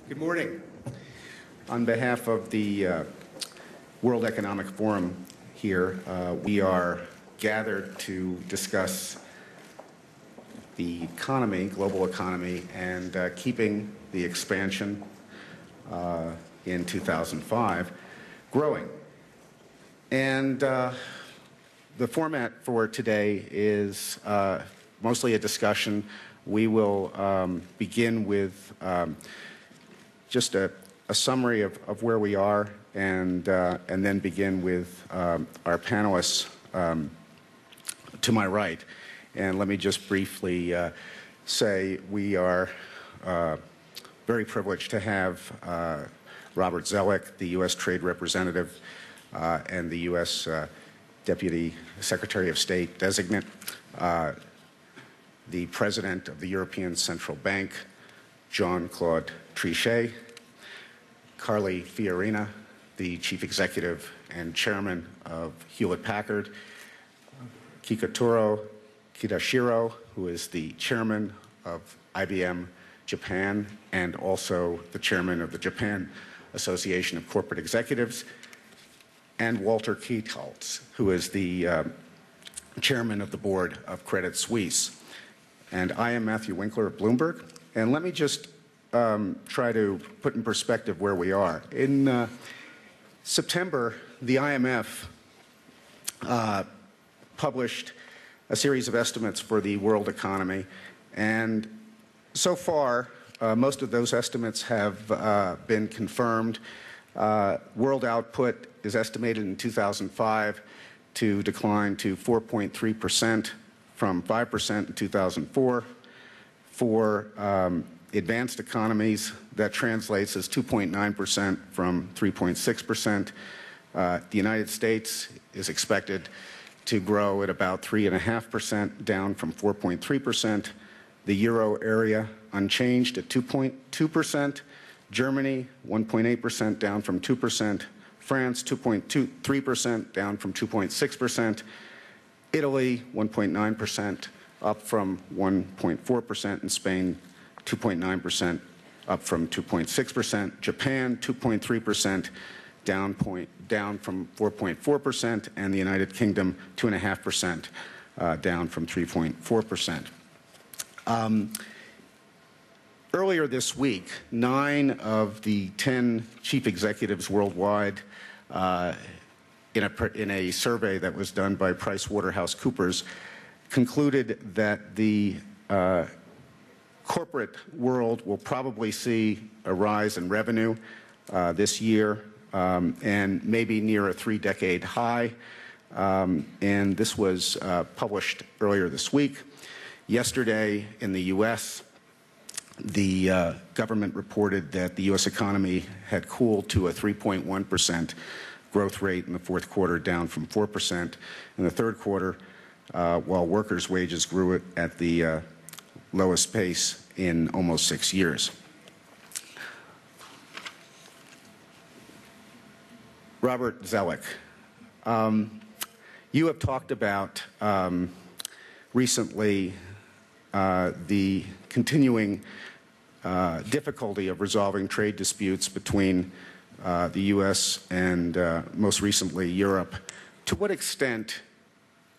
Good morning. On behalf of the World Economic Forum here, we are gathered to discuss the economy, global economy, and keeping the expansion in 2005 growing. And the format for today is mostly a discussion. We will begin with just a summary of where we are, and then begin with our panelists to my right. And let me just briefly say we are very privileged to have Robert Zoellick, the U.S. Trade Representative and the U.S. Deputy Secretary of State Designate, the President of the European Central Bank, Jean-Claude Trichet, Carly Fiorina, the Chief Executive and Chairman of Hewlett-Packard, Kakutaro, Kitashiro, who is the Chairman of IBM Japan and also the Chairman of the Japan Association of Corporate Executives, and Walter Kielholz, who is the Chairman of the Board of Credit Suisse. And I am Matthew Winkler of Bloomberg. And let me just try to put in perspective where we are. In September, the IMF published a series of estimates for the world economy. And so far, most of those estimates have been confirmed. World output is estimated in 2005 to decline to 4.3% from 5% in 2004. For advanced economies, that translates as 2.9% from 3.6%. The United States is expected to grow at about 3.5%, down from 4.3%. The euro area unchanged at 2.2%. Germany, 1.8%, down from 2%. France, 2.3%, down from 2.6%. Italy, 1.9%, up from 1.4%. And Spain, 2.9%, up from 2.6%. Japan, 2.3%, down from 4.4%. And the United Kingdom, 2.5%, down from 3.4%. Earlier this week, 9 of the 10 chief executives worldwide, in a survey that was done by PricewaterhouseCoopers, concluded that the corporate world will probably see a rise in revenue this year and maybe near a 3-decade high. And this was published earlier this week. Yesterday in the U.S., the government reported that the U.S. economy had cooled to a 3.1% growth rate in the fourth quarter, down from 4% in the third quarter, while workers' wages grew at the lowest pace in almost 6 years. Robert Zoellick, you have talked about recently the continuing difficulty of resolving trade disputes between the U.S. and most recently Europe. To what extent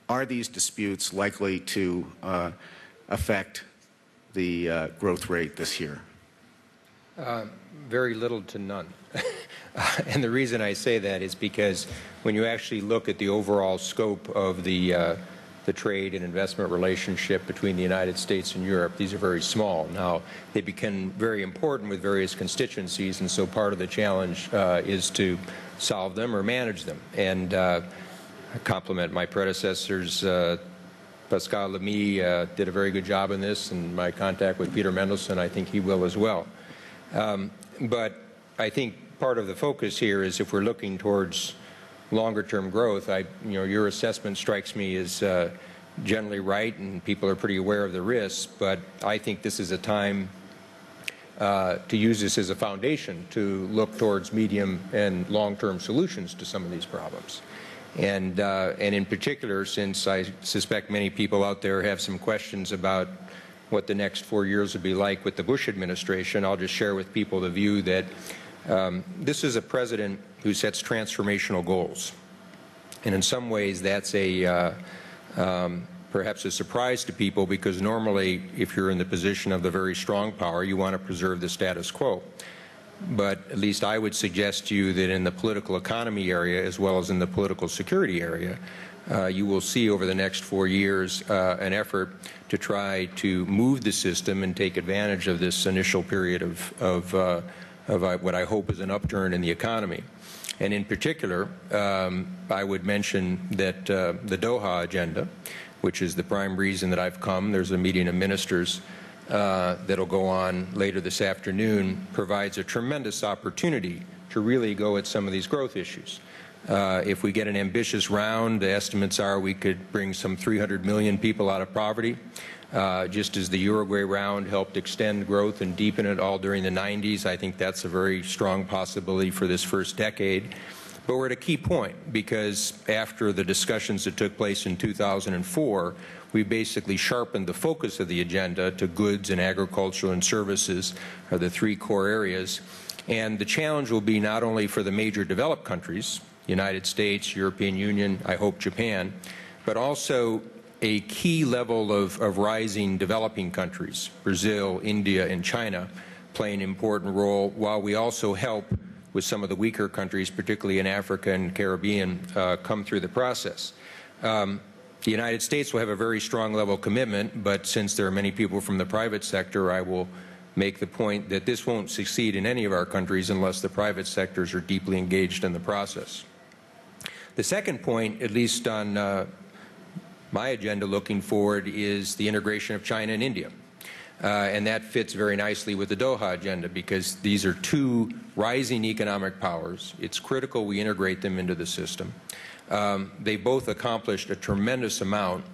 are these disputes likely to affect the growth rate this year? Very little to none. And the reason I say that is because when you actually look at the overall scope of the trade and investment relationship between the United States and Europe, these are very small. Now, they become very important with various constituencies, and so part of the challenge is to solve them or manage them. And I compliment my predecessors. Pascal Lamy did a very good job in this, and my contact with Peter Mendelsohn, I think he will as well. But I think part of the focus here is if we're looking towards longer-term growth, your assessment strikes me as generally right, and people are pretty aware of the risks, but I think this is a time to use this as a foundation to look towards medium and long-term solutions to some of these problems. And in particular, since I suspect many people out there have some questions about what the next 4 years will be like with the Bush administration, I'll just share with people the view that this is a president who sets transformational goals. And in some ways, that's perhaps a surprise to people, because normally, if you're in the position of the very strong power, you want to preserve the status quo. But at least I would suggest to you that in the political economy area, as well as in the political security area, you will see over the next 4 years an effort to try to move the system and take advantage of this initial period of what I hope is an upturn in the economy. And in particular, I would mention that the Doha Agenda, which is the prime reason that I've come, there's a meeting of ministers that'll go on later this afternoon, provides a tremendous opportunity to really go at some of these growth issues. If we get an ambitious round, the estimates are we could bring some 300 million people out of poverty, just as the Uruguay round helped extend growth and deepen it all during the 90s. I think that's a very strong possibility for this first decade. But we're at a key point, because after the discussions that took place in 2004, we basically sharpened the focus of the agenda to goods and agriculture and services are the three core areas. And the challenge will be not only for the major developed countries, United States, European Union, I hope Japan, but also a key level of rising developing countries, Brazil, India, and China, play an important role, while we also help with some of the weaker countries, particularly in Africa and Caribbean, come through the process. The United States will have a very strong level of commitment, but since there are many people from the private sector, I will make the point that this won't succeed in any of our countries unless the private sectors are deeply engaged in the process. The second point, at least on my agenda looking forward, is the integration of China and India. And that fits very nicely with the Doha Agenda, because these are two rising economic powers. It's critical we integrate them into the system. They both accomplished a tremendous amount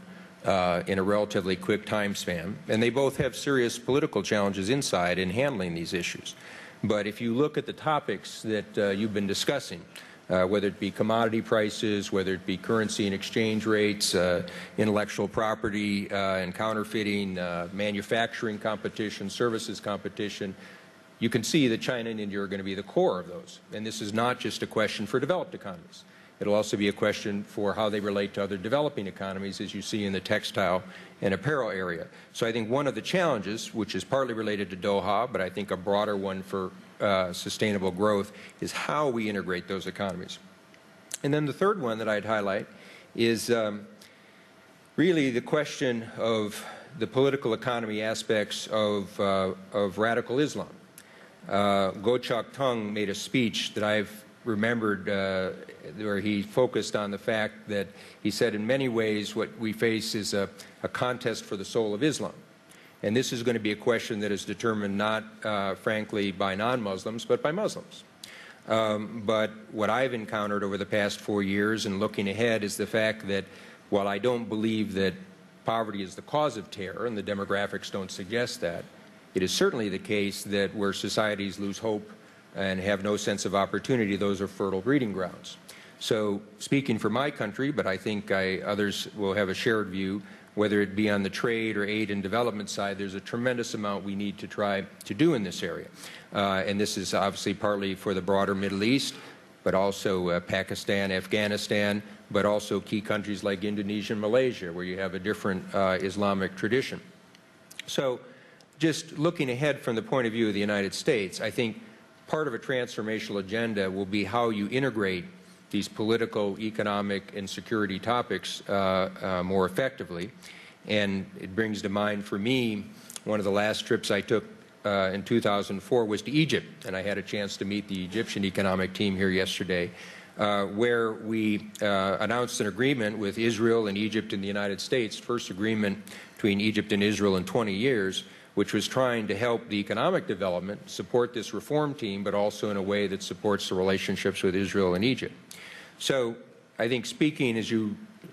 in a relatively quick time span, and they both have serious political challenges inside in handling these issues. But if you look at the topics that you've been discussing, whether it be commodity prices, whether it be currency and exchange rates, intellectual property and counterfeiting, manufacturing competition, services competition, you can see that China and India are going to be the core of those. And this is not just a question for developed economies. It'll also be a question for how they relate to other developing economies, as you see in the textile and apparel area. So I think one of the challenges, which is partly related to Doha, but I think a broader one for sustainable growth, is how we integrate those economies. And then the third one that I'd highlight is really the question of the political economy aspects of radical Islam. Goh Chok Tong made a speech that I've remembered where he focused on the fact that he said in many ways what we face is a contest for the soul of Islam. And this is going to be a question that is determined not, frankly, by non-Muslims, but by Muslims. But what I've encountered over the past 4 years and looking ahead is the fact that while I don't believe that poverty is the cause of terror, and the demographics don't suggest that, it is certainly the case that where societies lose hope and have no sense of opportunity, those are fertile breeding grounds. So speaking for my country, but I think others will have a shared view, whether it be on the trade or aid and development side, there's a tremendous amount we need to try to do in this area. And this is obviously partly for the broader Middle East, but also Pakistan, Afghanistan, but also key countries like Indonesia and Malaysia, where you have a different Islamic tradition. So just looking ahead from the point of view of the United States, I think part of a transformational agenda will be how you integrate these political, economic, and security topics more effectively. And it brings to mind for me, one of the last trips I took in 2004 was to Egypt, and I had a chance to meet the Egyptian economic team here yesterday, where we announced an agreement with Israel and Egypt and the United States, first agreement between Egypt and Israel in 20 years, which was trying to help the economic development, support this reform team, but also in a way that supports the relationships with Israel and Egypt. So I think speaking, as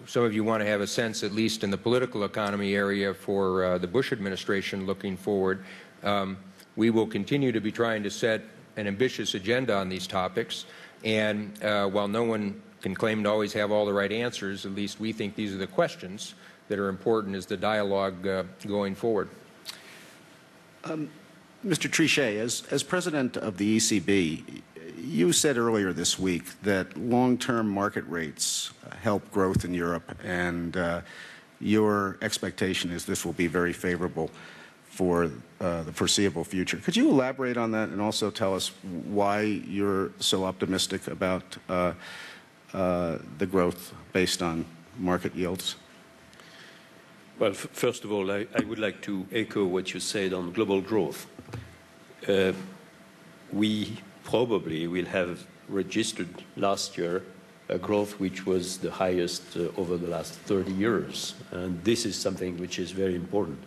some of you want to have a sense, at least in the political economy area for the Bush administration looking forward, we will continue to be trying to set an ambitious agenda on these topics. And while no one can claim to always have all the right answers, at least we think these are the questions that are important as the dialogue going forward. Mr. Trichet, as president of the ECB, you said earlier this week that long-term market rates help growth in Europe, and your expectation is this will be very favorable for the foreseeable future. Could you elaborate on that and also tell us why you're so optimistic about the growth based on market yields? Well, first of all, I would like to echo what you said on global growth. We probably will have registered last year a growth which was the highest over the last 30 years. And this is something which is very important.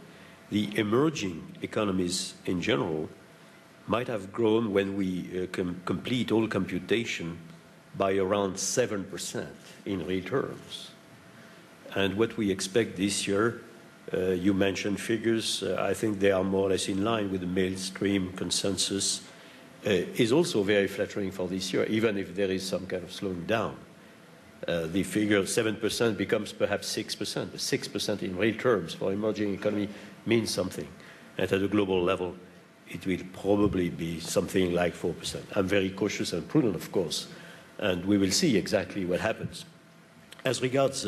The emerging economies in general might have grown when we complete all computation by around 7% in real terms. And what we expect this year, you mentioned figures, I think they are more or less in line with the mainstream consensus, is also very flattering for this year, even if there is some kind of slowing down. The figure of 7% becomes perhaps 6%. 6% in real terms for emerging economy means something. And at a global level, it will probably be something like 4%. I'm very cautious and prudent, of course, and we will see exactly what happens. As regards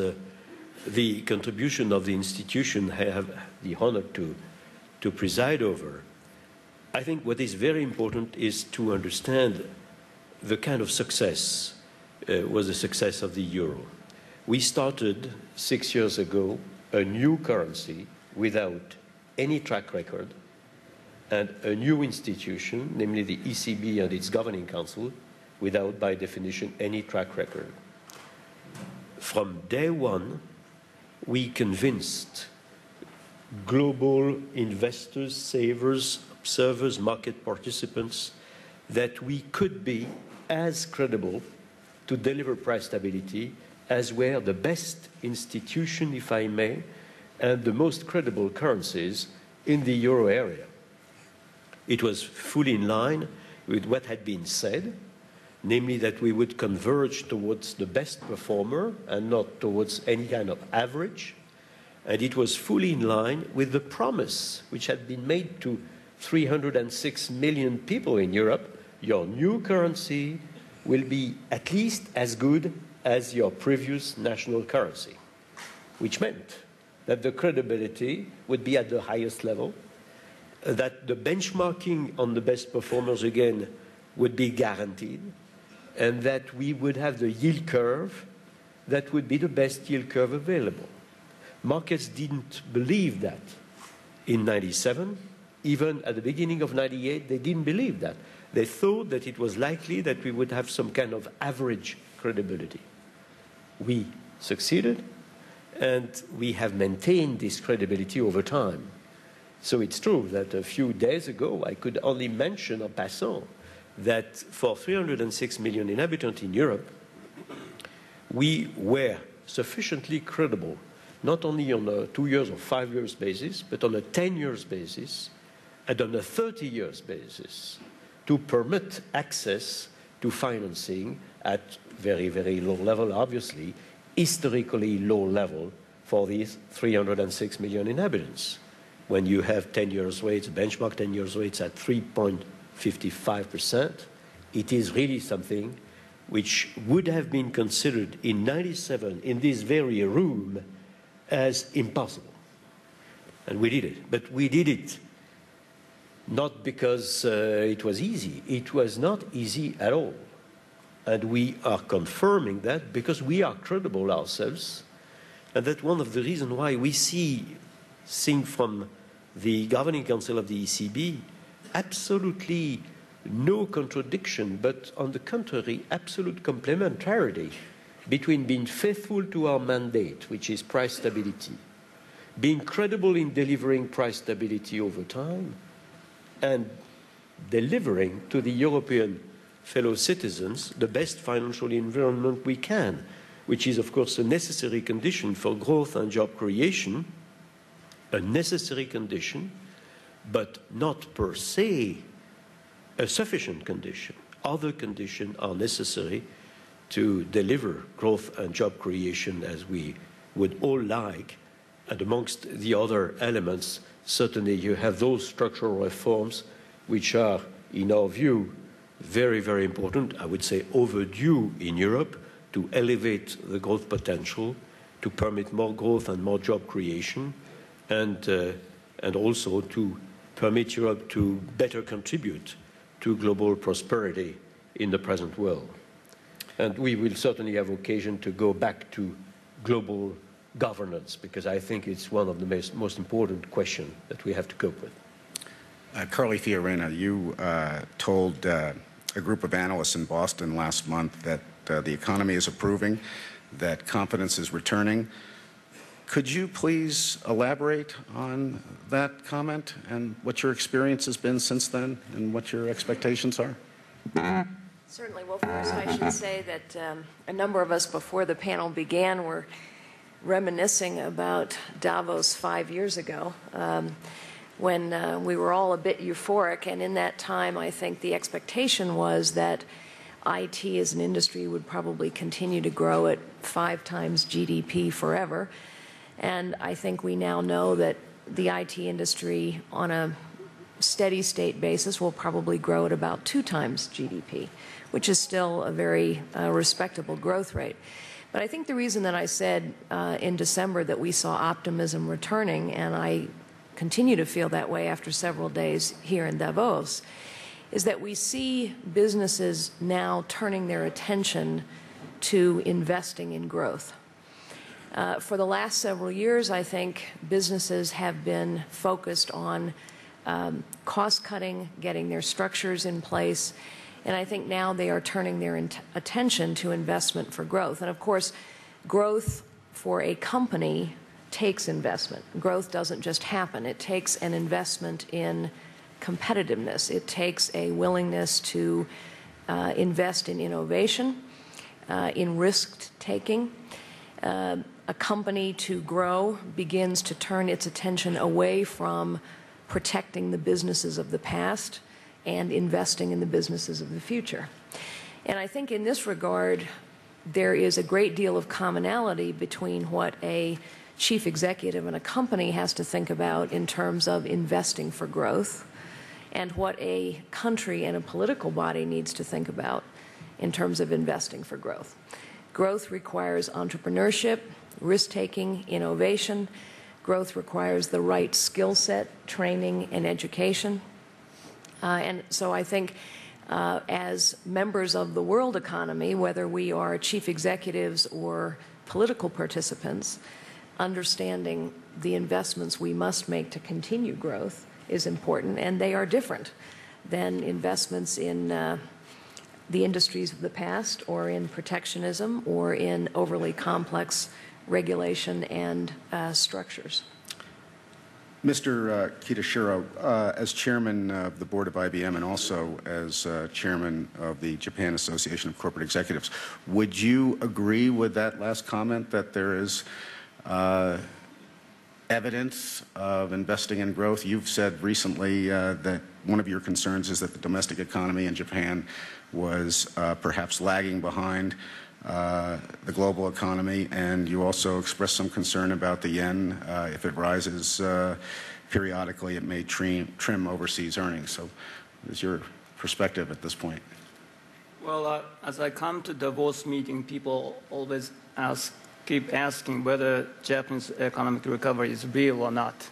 the contribution of the institution I have the honor to preside over, I think what is very important is to understand the kind of success was the success of the euro. We started 6 years ago a new currency without any track record and a new institution, namely the ECB and its governing council, without, by definition, any track record. From day one, we convinced global investors, savers, observers, market participants that we could be as credible to deliver price stability as were the best institution, if I may, and the most credible currencies in the euro area. It was fully in line with what had been said, namely that we would converge towards the best performer and not towards any kind of average. And it was fully in line with the promise which had been made to 306 million people in Europe: your new currency will be at least as good as your previous national currency, which meant that the credibility would be at the highest level, that the benchmarking on the best performers again would be guaranteed, and that we would have the yield curve that would be the best yield curve available. Markets didn't believe that in 97. Even at the beginning of 98, they didn't believe that. They thought that it was likely that we would have some kind of average credibility. We succeeded, and we have maintained this credibility over time. So it's true that a few days ago, I could only mention en passant that for 306 million inhabitants in Europe, we were sufficiently credible, not only on a 2 years or 5 years basis, but on a 10 years basis and on a 30 years basis to permit access to financing at very, very low level, obviously, historically low level for these 306 million inhabitants. When you have 10 years rates, benchmark 10 years rates at 3.55%, it is really something which would have been considered in 97 in this very room as impossible. And we did it. But we did it not because it was easy. It was not easy at all. And we are confirming that because we are credible ourselves. And that's one of the reasons why we see, seen from the Governing Council of the ECB, absolutely no contradiction, but on the contrary, absolute complementarity between being faithful to our mandate, which is price stability, being credible in delivering price stability over time, and delivering to the European fellow citizens the best financial environment we can, which is, of course, a necessary condition for growth and job creation, a necessary condition, but not per se a sufficient condition. Other conditions are necessary to deliver growth and job creation as we would all like, and amongst the other elements, certainly you have those structural reforms which are, in our view, very, very important, I would say overdue in Europe, to elevate the growth potential, to permit more growth and more job creation, and also to permit Europe to better contribute to global prosperity in the present world. And we will certainly have occasion to go back to global governance, because I think it's one of the most important questions that we have to cope with. Carly Fiorina, you told a group of analysts in Boston last month that the economy is improving, that confidence is returning. Could you please elaborate on that comment and what your experience has been since then and what your expectations are? Certainly. Well, first I should say that a number of us before the panel began were reminiscing about Davos 5 years ago when we were all a bit euphoric, and in that time I think the expectation was that IT as an industry would probably continue to grow at 5 times GDP forever. And I think we now know that the IT industry on a steady state basis will probably grow at about 2 times GDP, which is still a very respectable growth rate. But I think the reason that I said in December that we saw optimism returning, and I continue to feel that way after several days here in Davos, is that we see businesses now turning their attention to investing in growth. For the last several years, I think businesses have been focused on cost-cutting, getting their structures in place, and I think now they are turning their attention to investment for growth. And of course, growth for a company takes investment. Growth doesn't just happen. It takes an investment in competitiveness. It takes a willingness to invest in innovation, in risk-taking. A company to grow begins to turn its attention away from protecting the businesses of the past and investing in the businesses of the future. And I think in this regard, there is a great deal of commonality between what a chief executive in a company has to think about in terms of investing for growth and what a country and a political body needs to think about in terms of investing for growth. Growth requires entrepreneurship, risk-taking, innovation. Growth requires the right skill set, training, and education. And so I think as members of the world economy, whether we are chief executives or political participants, understanding the investments we must make to continue growth is important, and they are different than investments in the industries of the past or in protectionism or in overly complex regulation and structures. Mr. Kitashiro, as chairman of the board of IBM and also as chairman of the Japan Association of Corporate Executives, would you agree with that last comment that there is evidence of investing in growth? You've said recently that one of your concerns is that the domestic economy in Japan was perhaps lagging behind the global economy, and you also expressed some concern about the yen. If it rises periodically, it may trim overseas earnings. So what is your perspective at this point? Well, as I come to Davos meeting, people always keep asking whether Japanese economic recovery is real or not,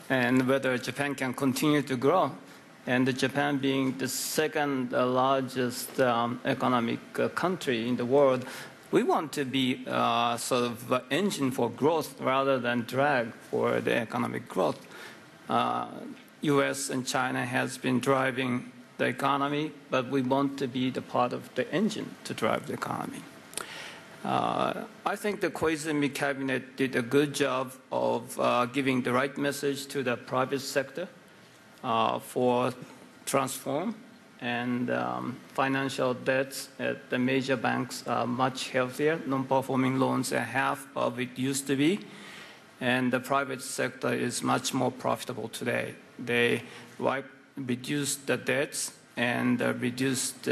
and whether Japan can continue to grow. And Japan being the second largest economic country in the world, we want to be sort of an engine for growth rather than drag for the economic growth. U.S. and China has been driving the economy, but we want to be the part of the engine to drive the economy. I think the Koizumi cabinet did a good job of giving the right message to the private sector for transform, and financial debts at the major banks are much healthier. Non-performing loans are half of it used to be, and the private sector is much more profitable today. They reduced the debts and reduced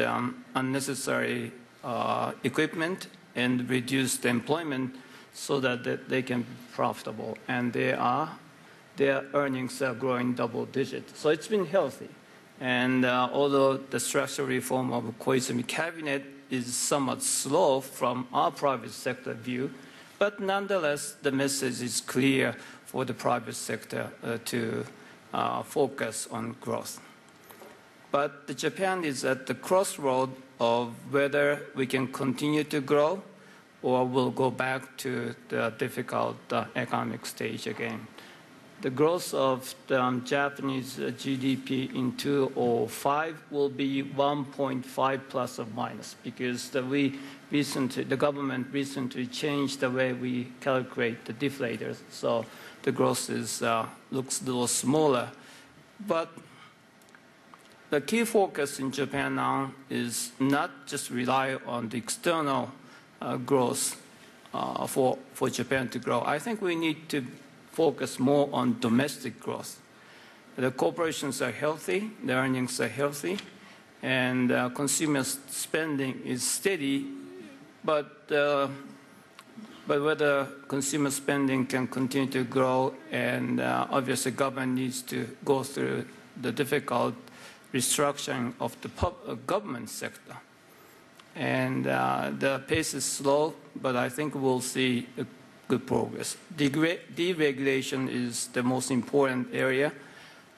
unnecessary equipment and reduced employment so that they can be profitable. And they are their earnings are growing double digit. So it's been healthy. And although the structural reform of Koizumi cabinet is somewhat slow from our private sector view, but nonetheless, the message is clear for the private sector to focus on growth. But Japan is at the crossroad of whether we can continue to grow or we'll go back to the difficult economic stage again. The growth of the Japanese GDP in 2005 will be 1.5 plus or minus because the government recently changed the way we calculate the deflators. So the growth looks a little smaller. But the key focus in Japan now is not just rely on the external growth for Japan to grow. I think we need to focus more on domestic growth. The corporations are healthy, the earnings are healthy, and consumer spending is steady, but whether consumer spending can continue to grow, and obviously government needs to go through the difficult restructuring of the government sector. And the pace is slow, but I think we'll see good progress. Deregulation is the most important area.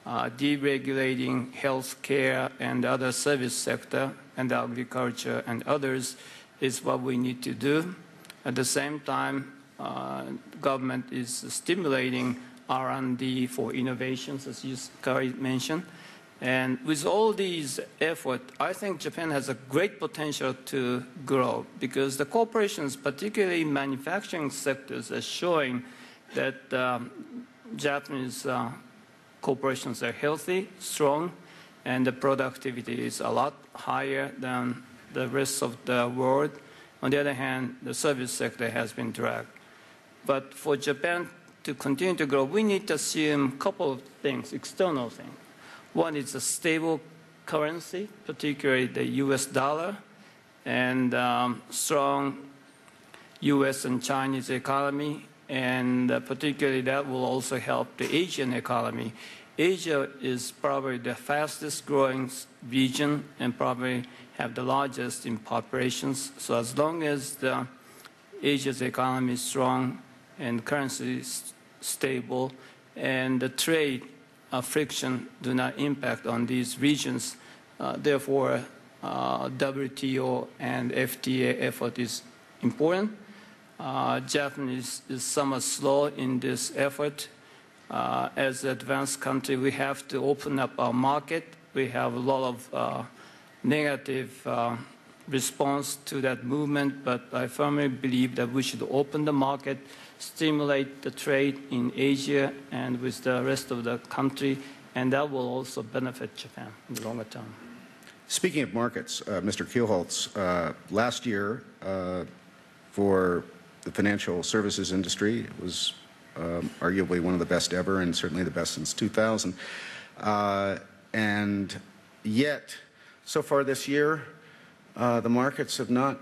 Deregulating healthcare and other service sector and agriculture and others is what we need to do. At the same time, government is stimulating R&D for innovations, as you mentioned. And with all these efforts, I think Japan has a great potential to grow because the corporations, particularly manufacturing sectors, are showing that Japanese corporations are healthy, strong, and the productivity is a lot higher than the rest of the world. On the other hand, the service sector has been dragged. But for Japan to continue to grow, we need to assume a couple of things, external things. One is a stable currency, particularly the US dollar, and strong US and Chinese economy, and particularly that will also help the Asian economy. Asia is probably the fastest growing region and probably have the largest in populations. So as long as Asia's economy is strong and currency is stable and the trade friction do not impact on these regions. Therefore, WTO and FTA effort is important. Japanese is somewhat slow in this effort. As an advanced country, we have to open up our market. We have a lot of negative response to that movement, but I firmly believe that we should open the market, stimulate the trade in Asia and with the rest of the country, and that will also benefit Japan in the longer term. Speaking of markets, Mr. Kielholz, last year for the financial services industry, it was arguably one of the best ever and certainly the best since 2000. And yet, so far this year, the markets have not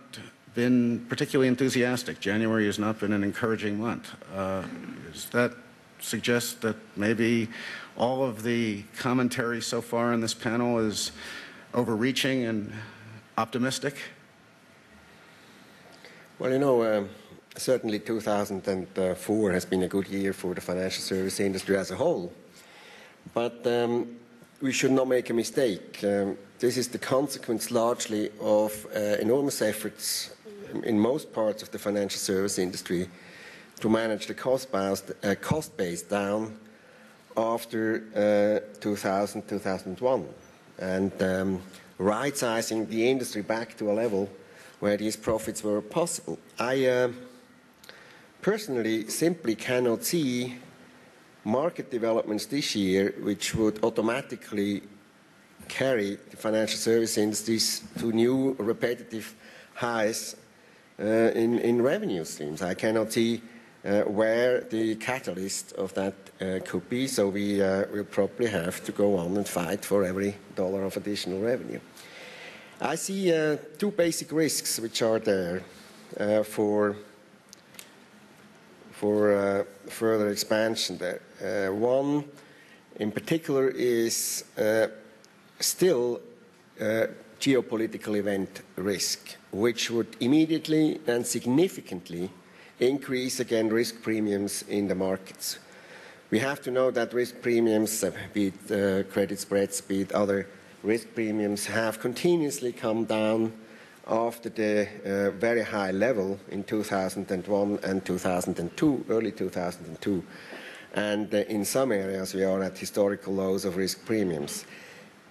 been particularly enthusiastic. January has not been an encouraging month. Does that suggest that maybe all of the commentary so far in this panel is overreaching and optimistic? Well, you know, certainly 2004 has been a good year for the financial service industry as a whole. But we should not make a mistake. This is the consequence largely of enormous efforts in most parts of the financial service industry to manage the cost base down after 2000, 2001, and right-sizing the industry back to a level where these profits were possible. I personally simply cannot see market developments this year which would automatically carry the financial service industries to new repetitive highs in revenue streams. I cannot see where the catalyst of that could be, so we will probably have to go on and fight for every dollar of additional revenue. I see two basic risks which are there for for further expansion there. One in particular is still geopolitical event risk, which would immediately and significantly increase again risk premiums in the markets. We have to know that risk premiums, be it credit spreads, be it other risk premiums, have continuously come down after the very high level in 2001 and 2002, early 2002. And in some areas we are at historical lows of risk premiums.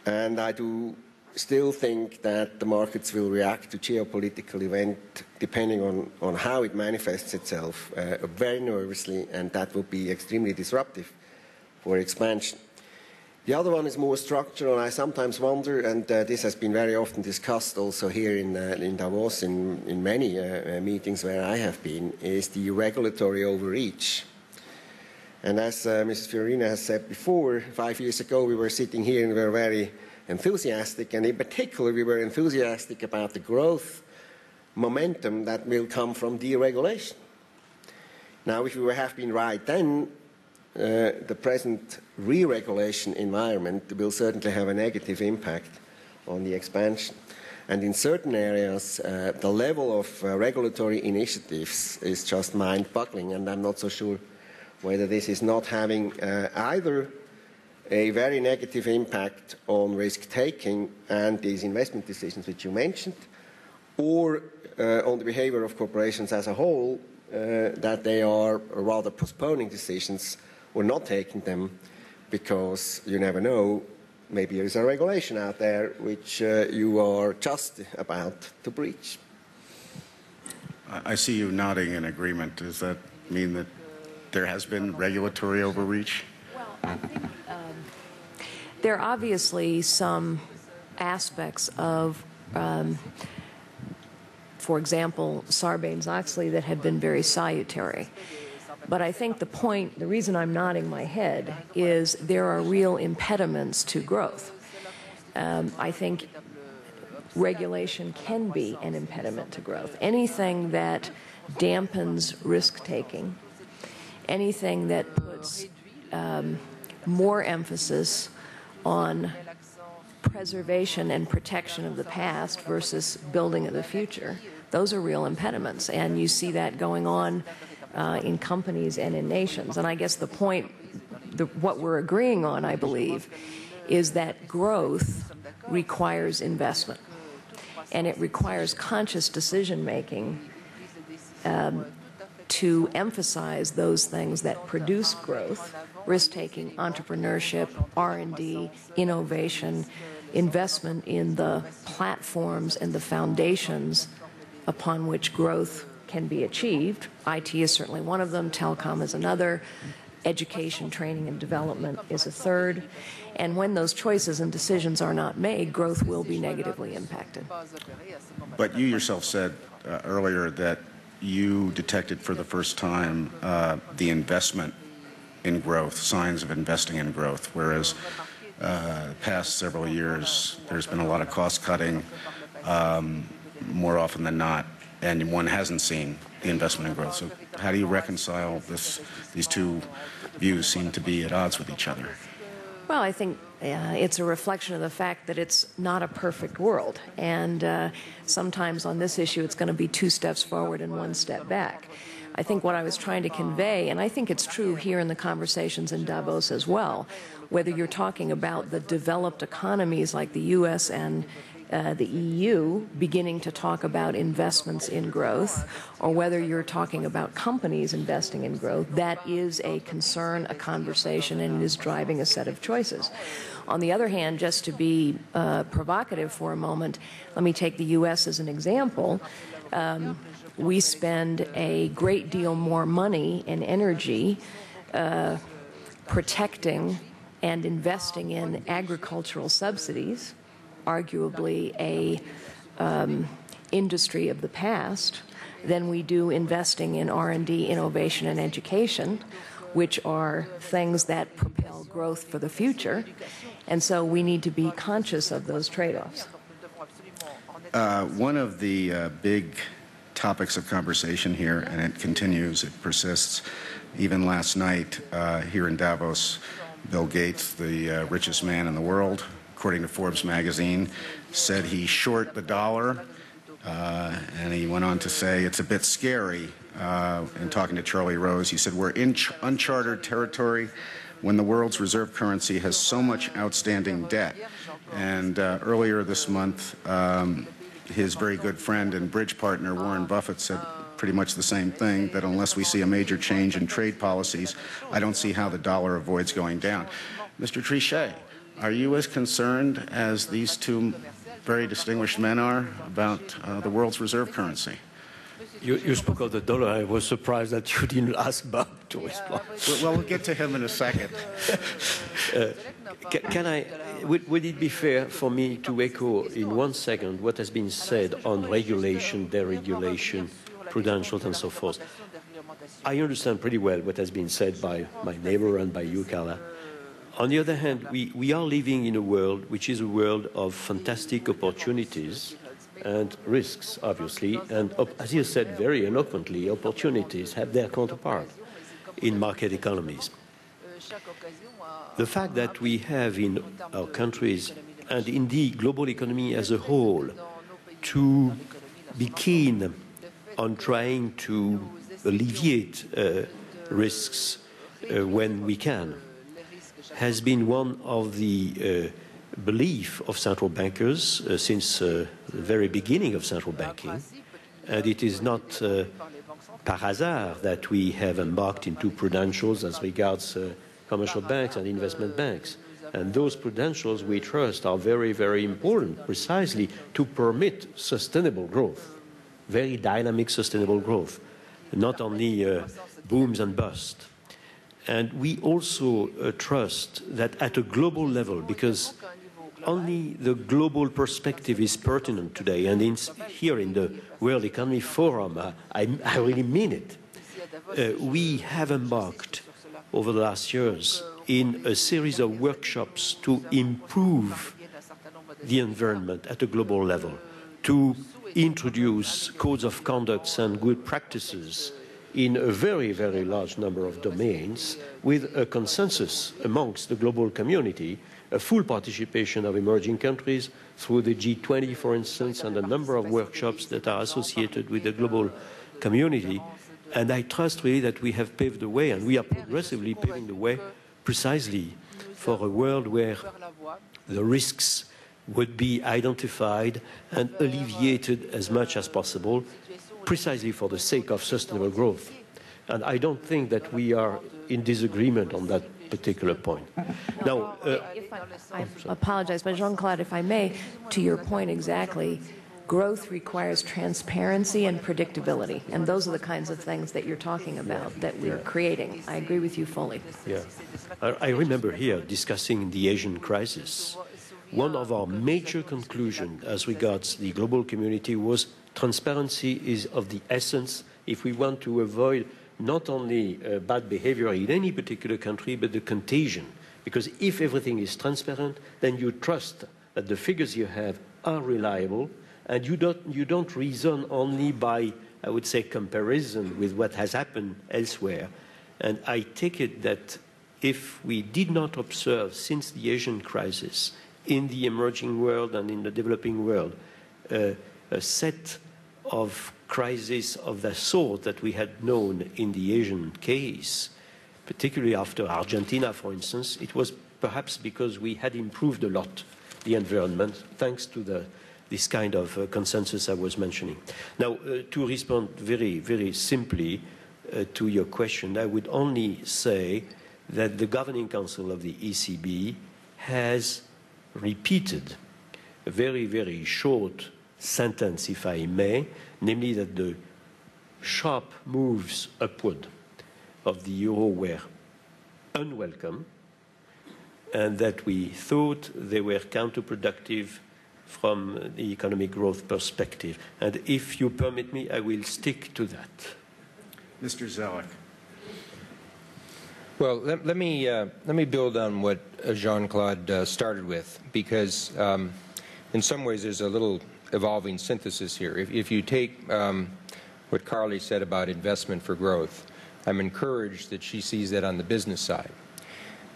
And I do still think that the markets will react to geopolitical event, depending on how it manifests itself, very nervously, and that will be extremely disruptive for expansion. The other one is more structural. I sometimes wonder, and this has been very often discussed also here in Davos, in many meetings where I have been, is the regulatory overreach. And as Mrs. Fiorina has said before, 5 years ago we were sitting here and we were very enthusiastic, and in particular we were enthusiastic about the growth momentum that will come from deregulation. Now, if we have been right then, the present re-regulation environment will certainly have a negative impact on the expansion. And in certain areas, the level of regulatory initiatives is just mind-boggling, and I'm not so sure whether this is not having either a very negative impact on risk-taking and these investment decisions which you mentioned, or on the behavior of corporations as a whole, that they are rather postponing decisions or not taking them because you never know, maybe there is a regulation out there which you are just about to breach. I see you nodding in agreement. Does that mean that there has been regulatory overreach? Well, I think there are obviously some aspects of, for example, Sarbanes-Oxley that have been very salutary. But I think the reason I'm nodding my head is there are real impediments to growth. I think regulation can be an impediment to growth. Anything that dampens risk-taking, anything that puts more emphasis on preservation and protection of the past versus building of the future, those are real impediments. And you see that going on in companies and in nations. And I guess the point, what we're agreeing on, I believe, is that growth requires investment. And it requires conscious decision-making to emphasize those things that produce growth: risk-taking, entrepreneurship, R&D, innovation, investment in the platforms and the foundations upon which growth can be achieved. IT is certainly one of them, telecom is another, education, training, and development is a third. And when those choices and decisions are not made, growth will be negatively impacted. But you yourself said earlier that you detected for the first time the investment in growth, signs of investing in growth, whereas the past several years there's been a lot of cost cutting more often than not, and one hasn't seen the investment in growth. So how do you reconcile this? These two views seem to be at odds with each other. Well, I think it's a reflection of the fact that it's not a perfect world. And sometimes on this issue, it's going to be 2 steps forward and 1 step back. I think what I was trying to convey, and I think it's true here in the conversations in Davos as well, whether you're talking about the developed economies like the U.S. and the EU beginning to talk about investments in growth, or whether you're talking about companies investing in growth, that is a concern, a conversation, and is driving a set of choices. On the other hand, just to be provocative for a moment, let me take the U.S. as an example. We spend a great deal more money and energy protecting and investing in agricultural subsidies, arguably a industry of the past, than we do investing in R&D, innovation, and education, which are things that propel growth for the future. And so we need to be conscious of those trade-offs. One of the big topics of conversation here, and it continues, it persists. Even last night here in Davos, Bill Gates, the richest man in the world, according to Forbes magazine, said he's short the dollar, and he went on to say it's a bit scary. In talking to Charlie Rose, he said, we're in uncharted territory when the world's reserve currency has so much outstanding debt. And earlier this month, his very good friend and bridge partner, Warren Buffett, said pretty much the same thing, that unless we see a major change in trade policies, I don't see how the dollar avoids going down. Mr. Trichet, are you as concerned as these two very distinguished men are about the world's reserve currency? You spoke of the dollar. I was surprised that you didn't ask Bob to respond. Well, we'll get to him in a second. Would it be fair for me to echo in 1 second what has been said on regulation, deregulation, prudential, and so forth? I understand pretty well what has been said by my neighbor and by you, Carla. On the other hand, we are living in a world which is a world of fantastic opportunities and risks, obviously, and as you said very eloquently, opportunities have their counterpart in market economies. The fact that we have in our countries, and in the global economy as a whole, to be keen on trying to alleviate risks when we can, has been one of the belief of central bankers since the very beginning of central banking, and it is not par hasard that we have embarked into prudentials as regards commercial banks and investment banks. And those prudentials, we trust, are very, very important precisely to permit sustainable growth, very dynamic sustainable growth, not only booms and busts. And we also trust that at a global level, because only the global perspective is pertinent today, and here in the World Economy Forum, I really mean it. We have embarked over the last years in a series of workshops to improve the environment at a global level, to introduce codes of conduct and good practices in a very, very large number of domains with a consensus amongst the global community, a full participation of emerging countries through the G20, for instance, and a number of workshops that are associated with the global community. And I trust really that we have paved the way, and we are progressively paving the way precisely for a world where the risks would be identified and alleviated as much as possible, precisely for the sake of sustainable growth. And I don't think that we are in disagreement on that particular point. Now, I apologize, but Jean-Claude, if I may, to your point exactly, growth requires transparency and predictability, and those are the kinds of things that you're talking about that we're creating. I agree with you fully. Yeah. I remember here discussing the Asian crisis. One of our major conclusions as regards the global community was transparency is of the essence if we want to avoid not only bad behavior in any particular country, but the contagion. Because if everything is transparent, then you trust that the figures you have are reliable, and you don't reason only by, I would say, comparison with what has happened elsewhere. And I take it that if we did not observe since the Asian crisis in the emerging world and in the developing world a set of crises of the sort that we had known in the Asian case, particularly after Argentina, for instance, it was perhaps because we had improved a lot the environment thanks to this kind of consensus I was mentioning. Now, to respond very, very simply to your question, I would only say that the Governing Council of the ECB has repeated a very, very short sentence, if I may, namely that the sharp moves upward of the euro were unwelcome and that we thought they were counterproductive from the economic growth perspective. And if you permit me, I will stick to that. Mr. Zoellick. Well, let me build on what Jean-Claude started with, because in some ways there's a little evolving synthesis here. If you take what Carly said about investment for growth. I'm encouraged that she sees that on the business side.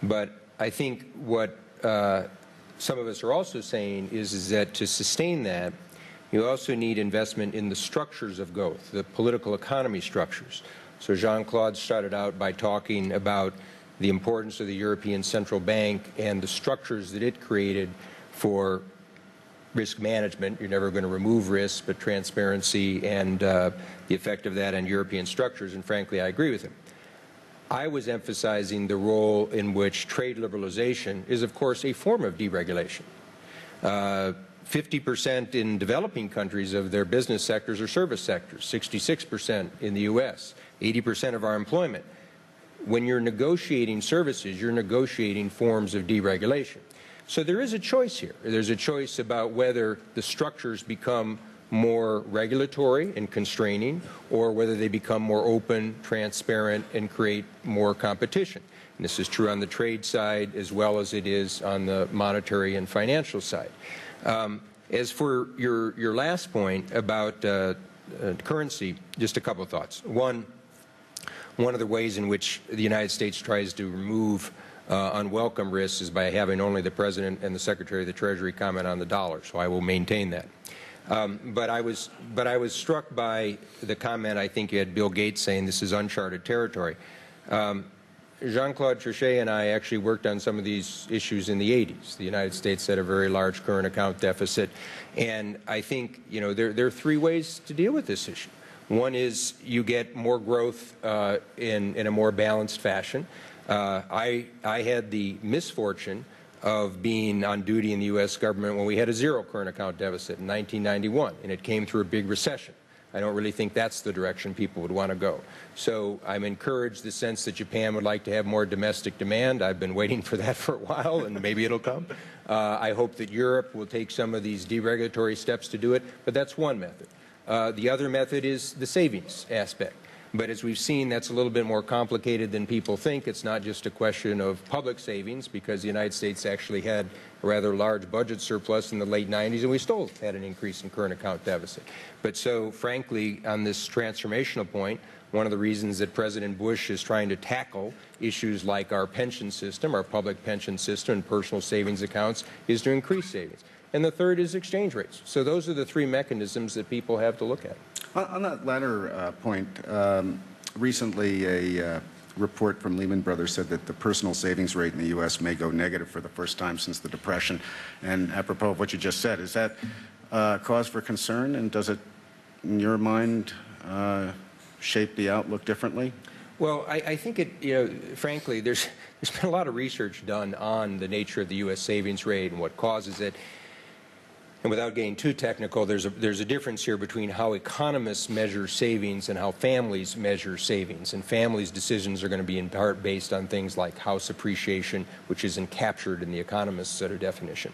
But I think what some of us are also saying is that to sustain that, you also need investment in the structures of growth, the political economy structures. So Jean-Claude started out by talking about the importance of the European Central Bank and the structures that it created for risk management. You're never going to remove risk, but transparency and the effect of that on European structures, and frankly, I agree with him. I was emphasizing the role in which trade liberalization is, of course, a form of deregulation. 50% in developing countries of their business sectors are service sectors, 66% in the U.S., 80% of our employment. When you're negotiating services, you're negotiating forms of deregulation. So there is a choice here. There's a choice about whether the structures become more regulatory and constraining, or whether they become more open, transparent, and create more competition. And this is true on the trade side as well as it is on the monetary and financial side. As for your last point about currency, just a couple of thoughts. One of the ways in which the United States tries to remove unwelcome risks is by having only the President and the Secretary of the Treasury comment on the dollar, so I will maintain that. But I was struck by the comment, I think you had Bill Gates saying this is uncharted territory. Jean-Claude Trichet and I actually worked on some of these issues in the 80s. The United States had a very large current account deficit, and I think there are three ways to deal with this issue. One is you get more growth in a more balanced fashion. I had the misfortune of being on duty in the U.S. government when we had a zero current account deficit in 1991, and it came through a big recession. I don't really think that's the direction people would want to go. So I'm encouraged the sense that Japan would like to have more domestic demand. I've been waiting for that for a while, and maybe it'll come. I hope that Europe will take some of these deregulatory steps to do it, but that's one method. The other method is the savings aspect. But as we've seen, that's a little bit more complicated than people think. It's not just a question of public savings, because the United States actually had a rather large budget surplus in the late 90s, and we still had an increase in current account deficit. But so, frankly, on this transformational point, one of the reasons that President Bush is trying to tackle issues like our pension system, our public pension system, and personal savings accounts, is to increase savings. And the third is exchange rates. So those are the three mechanisms that people have to look at. On that latter point, recently a report from Lehman Brothers said that the personal savings rate in the U.S. may go negative for the first time since the Depression. And apropos of what you just said, is that cause for concern? And does it, in your mind, shape the outlook differently? Well, I think it, frankly, there's been a lot of research done on the nature of the U.S. savings rate and what causes it. And without getting too technical, there's a difference here between how economists measure savings and how families measure savings. And families' decisions are going to be in part based on things like house appreciation, which isn't captured in the economist's set of definition.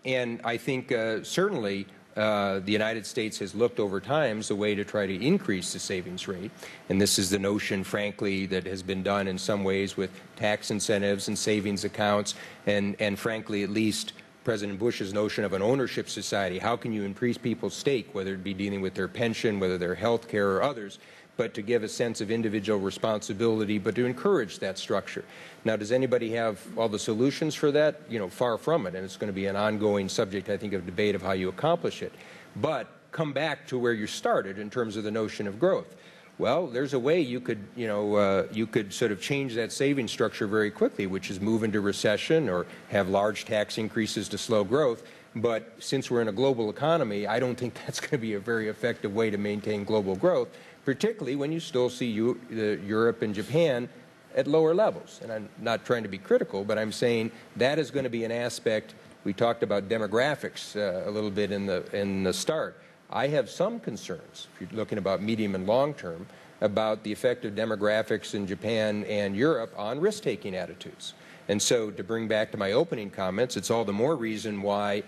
And I think certainly the United States has looked over time as a way to try to increase the savings rate. And this is the notion, frankly, that has been done in some ways with tax incentives and savings accounts, and frankly, at least President Bush's notion of an ownership society. How can you increase people's stake, whether it be dealing with their pension, whether their health care or others, but to give a sense of individual responsibility, but to encourage that structure. Now, does anybody have all the solutions for that? Far from it, and it's going to be an ongoing subject, I think, of debate of how you accomplish it. But come back to where you started in terms of the notion of growth. Well, there's a way you could, you could sort of change that savings structure very quickly, which is move into recession or have large tax increases to slow growth. But since we're in a global economy, I don't think that's going to be a very effective way to maintain global growth, particularly when you still see Europe and Japan at lower levels. And I'm not trying to be critical, but I'm saying that is going to be an aspect. We talked about demographics a little bit in the start. I have some concerns, if you're looking about medium and long term, about the effect of demographics in Japan and Europe on risk-taking attitudes. And so to bring back to my opening comments, it's all the more reason why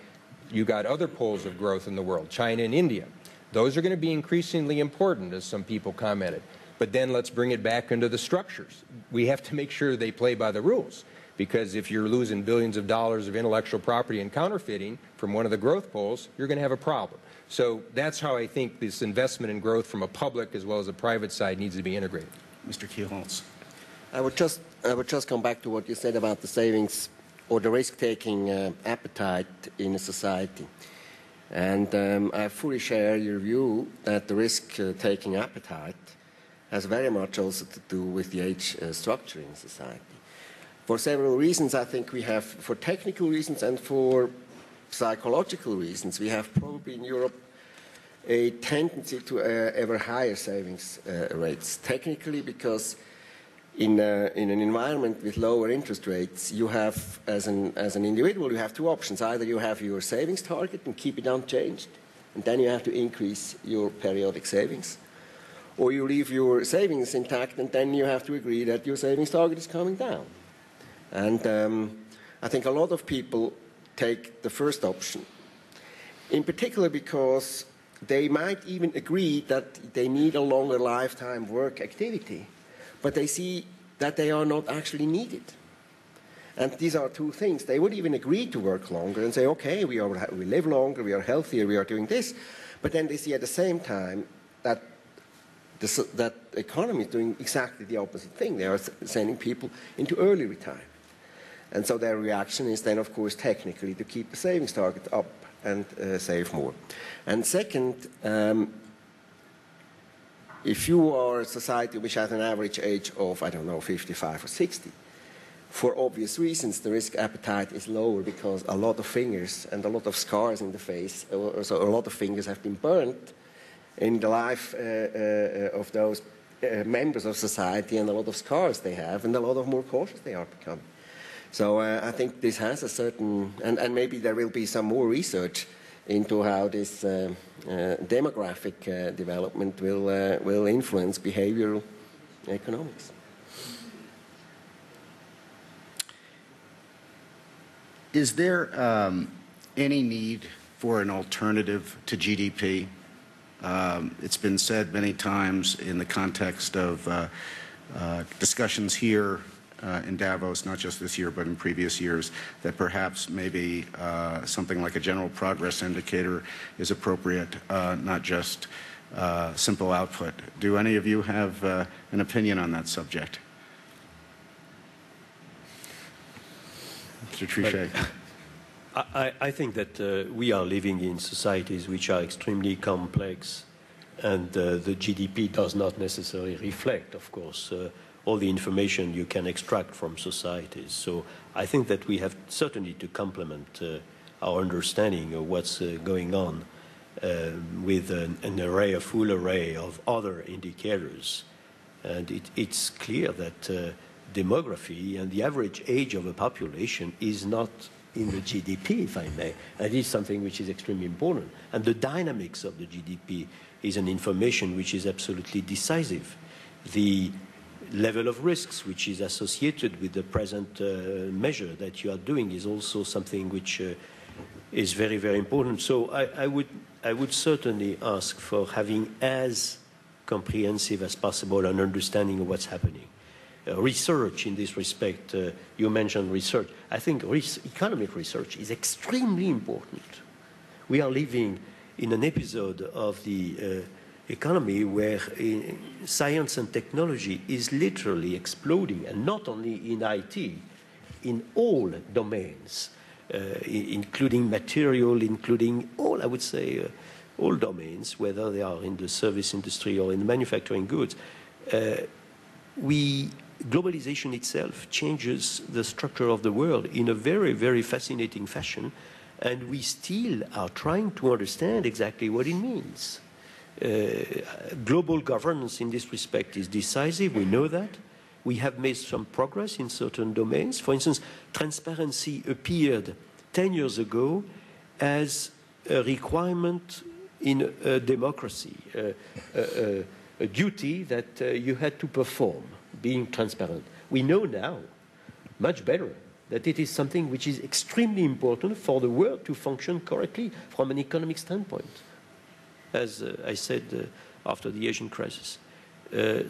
you got other poles of growth in the world, China and India. Those are going to be increasingly important, as some people commented. But then let's bring it back into the structures. We have to make sure they play by the rules, Because if you're losing billions of dollars of intellectual property and counterfeiting from one of the growth poles, you're going to have a problem. So that's how I think this investment in growth from a public as well as a private side needs to be integrated. Mr. Kielholz. I would just come back to what you said about the savings or the risk-taking appetite in a society. And I fully share your view that the risk-taking appetite has very much also to do with the age structure in society. For several reasons, I think we have, for technical reasons and for psychological reasons, we have probably in Europe a tendency to ever higher savings rates. Technically, because in an environment with lower interest rates, you have, as an individual, you have two options. Either you have your savings target and keep it unchanged, and then you have to increase your periodic savings. Or you leave your savings intact, and then you have to agree that your savings target is coming down. And I think a lot of people take the first option, in particular because they might even agree that they need a longer lifetime work activity, but they see that they are not actually needed. And these are two things. They would even agree to work longer and say, okay, we live longer, we are healthier, we are doing this, but then they see at the same time that the economy is doing exactly the opposite thing. They are sending people into early retirement. And so their reaction is then, of course, technically to keep the savings target up and save more. And second, if you are a society which has an average age of, I don't know, 55 or 60, for obvious reasons, the risk appetite is lower because a lot of fingers and a lot of scars in the face, so a lot of fingers have been burnt in the life of those members of society, and a lot of scars they have, and a lot of more cautious they are becoming. So I think this has a certain, and maybe there will be some more research into how this demographic development will influence behavioral economics. Is there any need for an alternative to GDP? It's been said many times in the context of discussions here in Davos, not just this year but in previous years, that perhaps maybe something like a general progress indicator is appropriate, not just simple output. Do any of you have an opinion on that subject? Mr. Trichet. I think that we are living in societies which are extremely complex, and the GDP does not necessarily reflect, of course, all the information you can extract from societies. So I think that we have certainly to complement our understanding of what's going on with a full array of other indicators. And it's clear that demography and the average age of a population is not in the GDP, if I may. And it is something which is extremely important. And the dynamics of the GDP is an information which is absolutely decisive. The level of risks which is associated with the present measure that you are doing is also something which is very, very important. So I would certainly ask for having as comprehensive as possible an understanding of what's happening. Research in this respect, you mentioned research. I think economic research is extremely important. We are living in an episode of the economy where science and technology is literally exploding, and not only in IT, in all domains, including material, including all, I would say, all domains, whether they are in the service industry or in manufacturing goods. Globalization itself changes the structure of the world in a very, very fascinating fashion, and we still are trying to understand exactly what it means. Global governance in this respect is decisive, we know that. We have made some progress in certain domains. For instance, transparency appeared 10 years ago as a requirement in a democracy, a duty that you had to perform, being transparent. We know now, much better, that it is something which is extremely important for the world to function correctly from an economic standpoint, as I said after the Asian crisis.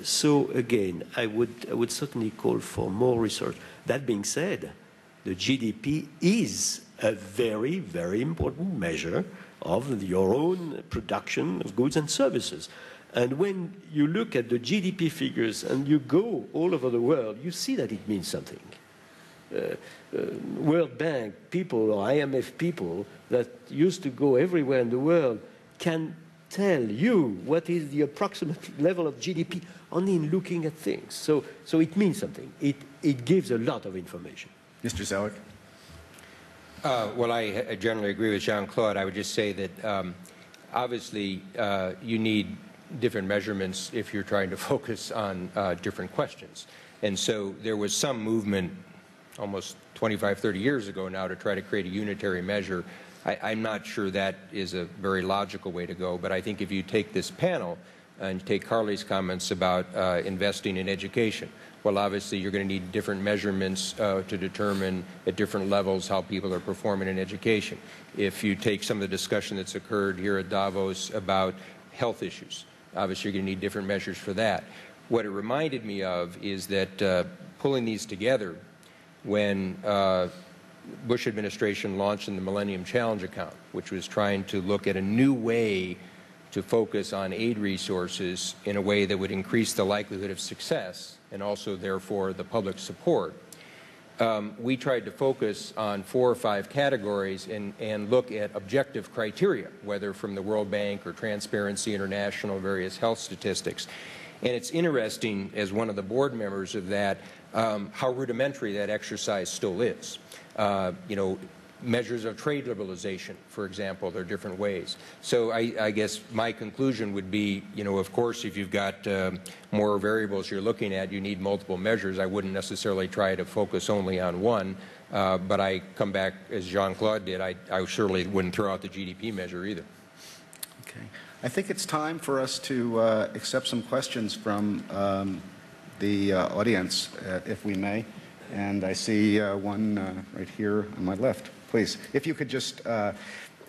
So again, I would certainly call for more research. That being said, the GDP is a very, very important measure of your own production of goods and services. And when you look at the GDP figures and you go all over the world, you see that it means something. World Bank people or IMF people that used to go everywhere in the world can tell you what is the approximate level of GDP only in looking at things. So it means something. It gives a lot of information. Mr. Zoellick? Well, I generally agree with Jean-Claude. I would just say that obviously you need different measurements if you're trying to focus on different questions. And so there was some movement almost 25, 30 years ago now to try to create a unitary measure. I'm not sure that is a very logical way to go, but I think if you take this panel and take Carly's comments about investing in education, well, obviously you're going to need different measurements to determine at different levels how people are performing in education. If you take some of the discussion that's occurred here at Davos about health issues, obviously you're going to need different measures for that. What it reminded me of is that pulling these together when Bush administration launched in the Millennium Challenge account, which was trying to look at a new way to focus on aid resources in a way that would increase the likelihood of success and also, therefore, the public support. We tried to focus on 4 or 5 categories and look at objective criteria, whether from the World Bank or Transparency International, various health statistics. And it's interesting, as one of the board members of that, how rudimentary that exercise still is. You know, measures of trade liberalization, for example, there are different ways. So I guess my conclusion would be, you know, of course, if you've got more variables you're looking at, you need multiple measures. I wouldn't necessarily try to focus only on one, but I come back, as Jean-Claude did, I surely wouldn't throw out the GDP measure either. Okay. I think it's time for us to accept some questions from the audience, if we may. And I see one right here on my left. Please, if you could just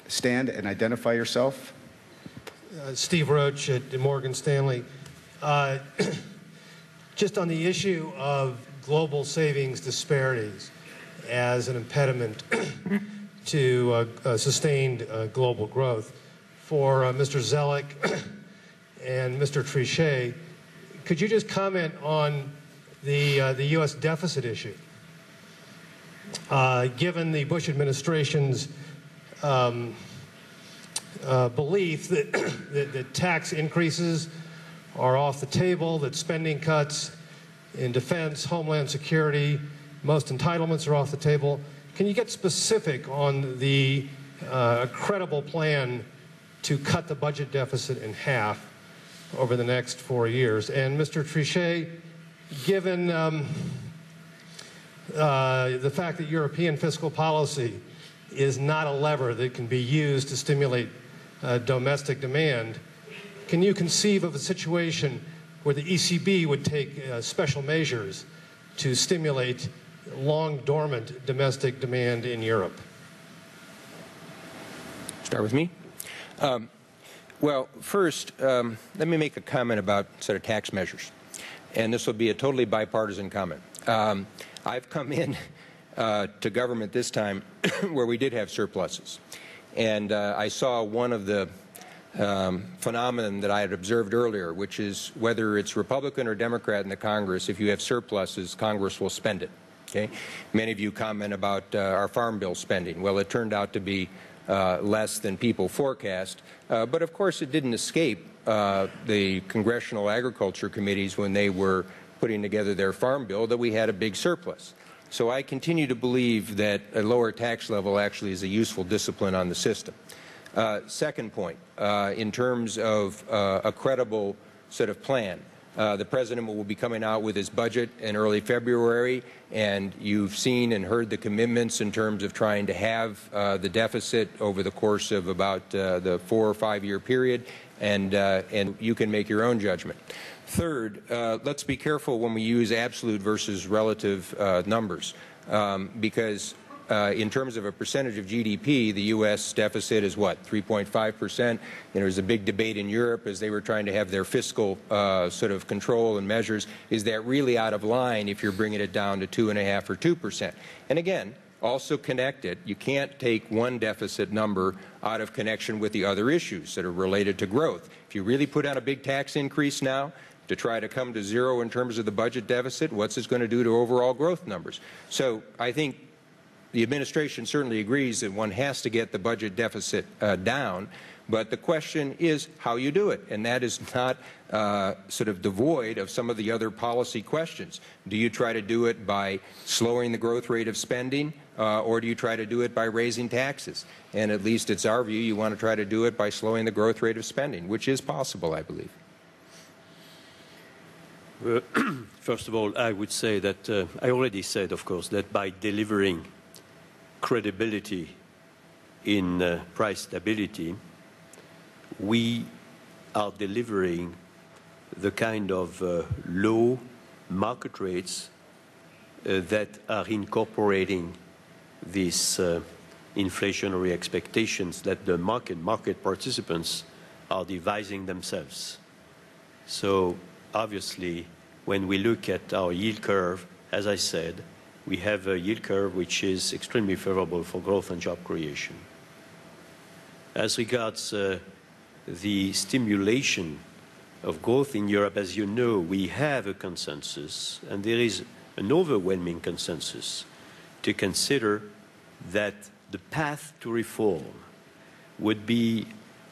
stand and identify yourself. Steve Roach at Morgan Stanley. Just on the issue of global savings disparities as an impediment to sustained global growth, for Mr. Zoellick and Mr. Trichet, could you just comment on the U.S. deficit issue? Given the Bush administration's belief that tax increases are off the table, that spending cuts in defense, homeland security, most entitlements are off the table, can you get specific on the credible plan to cut the budget deficit in half over the next 4 years? And Mr. Trichet, given the fact that European fiscal policy is not a lever that can be used to stimulate domestic demand, can you conceive of a situation where the ECB would take special measures to stimulate long dormant domestic demand in Europe? Start with me. Well, first, let me make a comment about sort of tax measures. And this will be a totally bipartisan comment. I've come in to government this time where we did have surpluses. And I saw one of the phenomenon that I had observed earlier, which is whether it's Republican or Democrat in the Congress, if you have surpluses, Congress will spend it. Okay? Many of you comment about our farm bill spending. Well, it turned out to be less than people forecast. But of course, it didn't escape the Congressional Agriculture Committees when they were putting together their farm bill that we had a big surplus. So I continue to believe that a lower tax level actually is a useful discipline on the system. Second point, in terms of a credible sort of plan, the President will be coming out with his budget in early February, and you've seen and heard the commitments in terms of trying to have the deficit over the course of about the 4 or 5 year period, and you can make your own judgment. Third, let's be careful when we use absolute versus relative numbers, because in terms of a percentage of GDP, the U.S. deficit is what, 3.5%? There was a big debate in Europe as they were trying to have their fiscal sort of control and measures. Is that really out of line if you're bringing it down to 2.5 or 2%? And again, also connected, you can't take one deficit number out of connection with the other issues that are related to growth. If you really put out a big tax increase now to try to come to zero in terms of the budget deficit, what's this going to do to overall growth numbers? So I think the administration certainly agrees that one has to get the budget deficit down, but the question is how you do it, and that is not sort of devoid of some of the other policy questions. Do you try to do it by slowing the growth rate of spending, or do you try to do it by raising taxes? And at least it's our view you want to try to do it by slowing the growth rate of spending, which is possible, I believe. First of all, I would say that I already said, of course, that by delivering credibility in price stability, we are delivering the kind of low market rates that are incorporating these inflationary expectations that the market participants are devising themselves. So obviously, when we look at our yield curve, as I said, we have a yield curve which is extremely favorable for growth and job creation. As regards the stimulation of growth in Europe, as you know, we have a consensus, and there is an overwhelming consensus to consider that the path to reform would be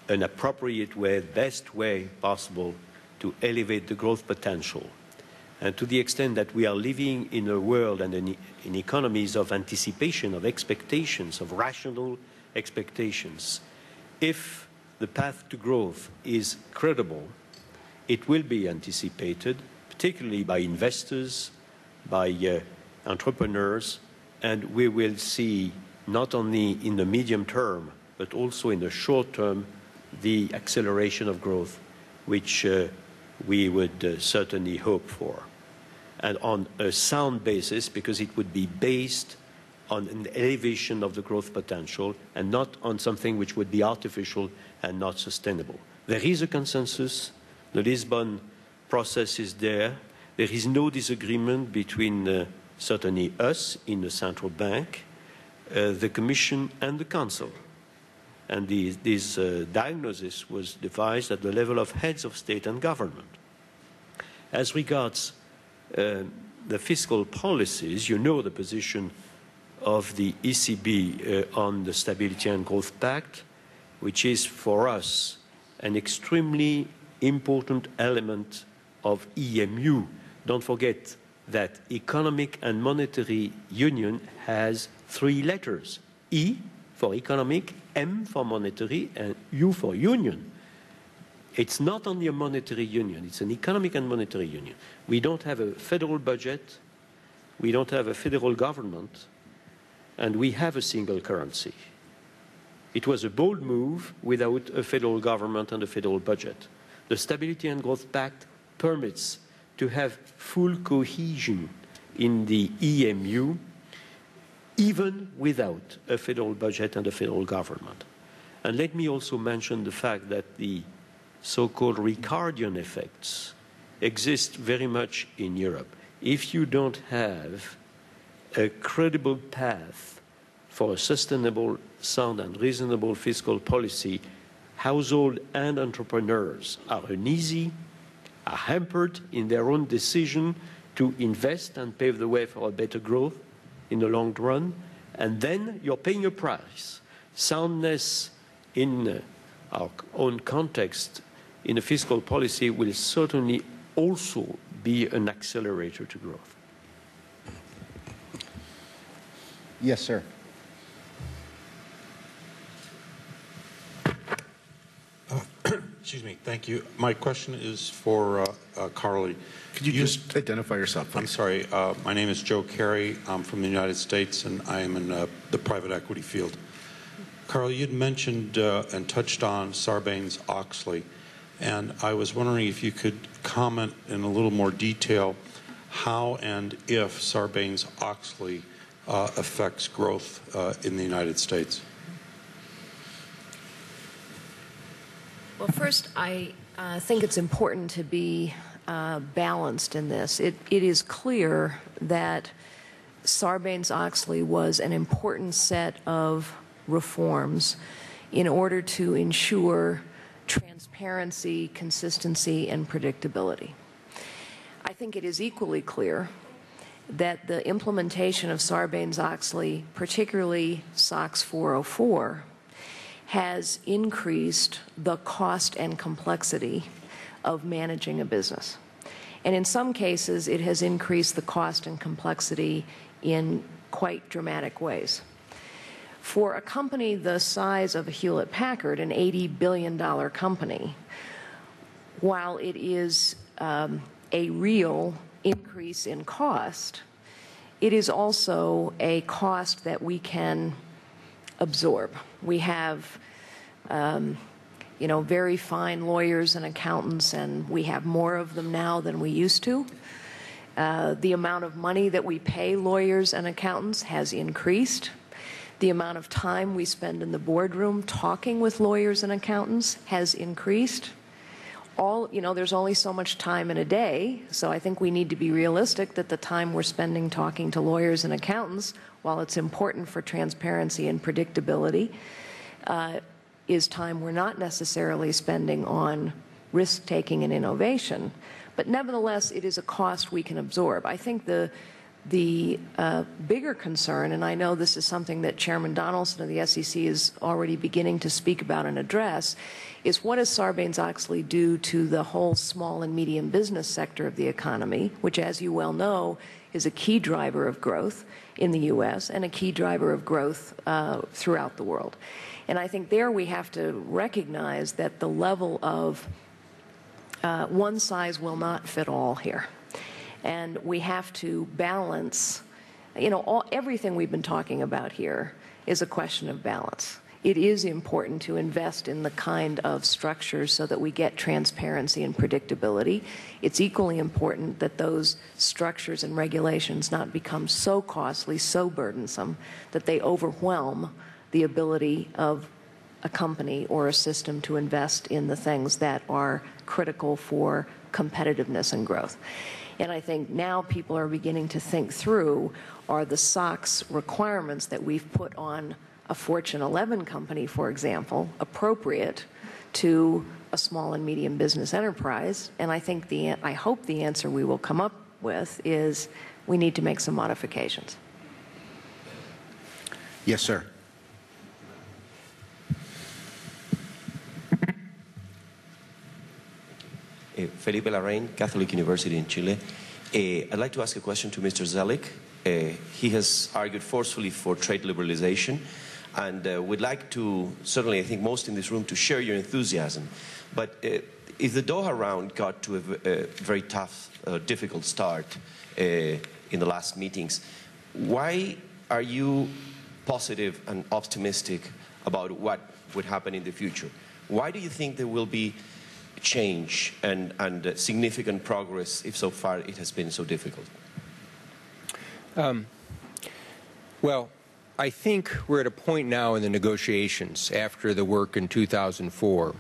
an appropriate way, best way possible to elevate the growth potential. And to the extent that we are living in a world and in economies of anticipation, of expectations, of rational expectations, if the path to growth is credible, it will be anticipated, particularly by investors, by entrepreneurs, and we will see not only in the medium term, but also in the short term, the acceleration of growth, which we would certainly hope for. And on a sound basis, because it would be based on an elevation of the growth potential and not on something which would be artificial and not sustainable. There is a consensus. The Lisbon process is there. There is no disagreement between certainly us in the central bank, the Commission and the Council. And this diagnosis was devised at the level of heads of state and government. As regards the fiscal policies, you know the position of the ECB on the Stability and Growth Pact, which is for us an extremely important element of EMU. Don't forget that Economic and Monetary Union has 3 letters: E for economic, M for monetary, and U for union. It's not only a monetary union, it's an economic and monetary union. We don't have a federal budget, we don't have a federal government, and we have a single currency. It was a bold move without a federal government and a federal budget. The Stability and Growth Pact permits to have full cohesion in the EMU, even without a federal budget and a federal government. And let me also mention the fact that the so-called Ricardian effects exist very much in Europe. If you don't have a credible path for a sustainable, sound and reasonable fiscal policy, households and entrepreneurs are uneasy, are hampered in their own decision to invest and pave the way for a better growth in the long run, and then you're paying a price. Soundness in our own context in a fiscal policy will certainly also be an accelerator to growth. Yes, sir. Excuse me. Thank you. My question is for Carly. Could you just identify yourself, please? I'm sorry. My name is Joe Carey. I'm from the United States, and I am in the private equity field. Carly, you'd mentioned and touched on Sarbanes-Oxley, and I was wondering if you could comment in a little more detail how and if Sarbanes-Oxley affects growth in the United States? Well, first, I think it's important to be balanced in this. It is clear that Sarbanes-Oxley was an important set of reforms in order to ensure transparency, consistency, and predictability. I think it is equally clear that the implementation of Sarbanes-Oxley, particularly SOX 404, has increased the cost and complexity of managing a business. And in some cases, it has increased the cost and complexity in quite dramatic ways. For a company the size of Hewlett-Packard, an $80 billion company, while it is a real increase in cost, it is also a cost that we can absorb. We have very fine lawyers and accountants, and we have more of them now than we used to. The amount of money that we pay lawyers and accountants has increased. The amount of time we spend in the boardroom talking with lawyers and accountants has increased. There's only so much time in a day, so I think we need to be realistic that the time we're spending talking to lawyers and accountants, while it's important for transparency and predictability, is time we're not necessarily spending on risk-taking and innovation. But nevertheless, it is a cost we can absorb. I think the bigger concern, and I know this is something that Chairman Donaldson of the SEC is already beginning to speak about and address, is what does Sarbanes-Oxley do to the whole small and medium business sector of the economy, which, as you well know, is a key driver of growth in the U.S. and a key driver of growth throughout the world. And I think there we have to recognize that the level of one size will not fit all here. And we have to balance, everything we've been talking about here is a question of balance. It is important to invest in the kind of structures so that we get transparency and predictability. It's equally important that those structures and regulations not become so costly, so burdensome, that they overwhelm the ability of a company or a system to invest in the things that are critical for competitiveness and growth. And I think now people are beginning to think through, are the SOX requirements that we've put on a Fortune 11 company, for example, appropriate to a small and medium business enterprise? And I think I hope the answer we will come up with is we need to make some modifications. Yes, sir. Felipe Larraín, Catholic University in Chile. I'd like to ask a question to Mr. Zoellick. He has argued forcefully for trade liberalization, and we'd like to, certainly I think most in this room, to share your enthusiasm. But if the Doha round got to a very tough, difficult start in the last meetings, why are you positive and optimistic about what would happen in the future? Why do you think there will be change and significant progress if so far it has been so difficult? Well, I think we're at a point now in the negotiations after the work in 2004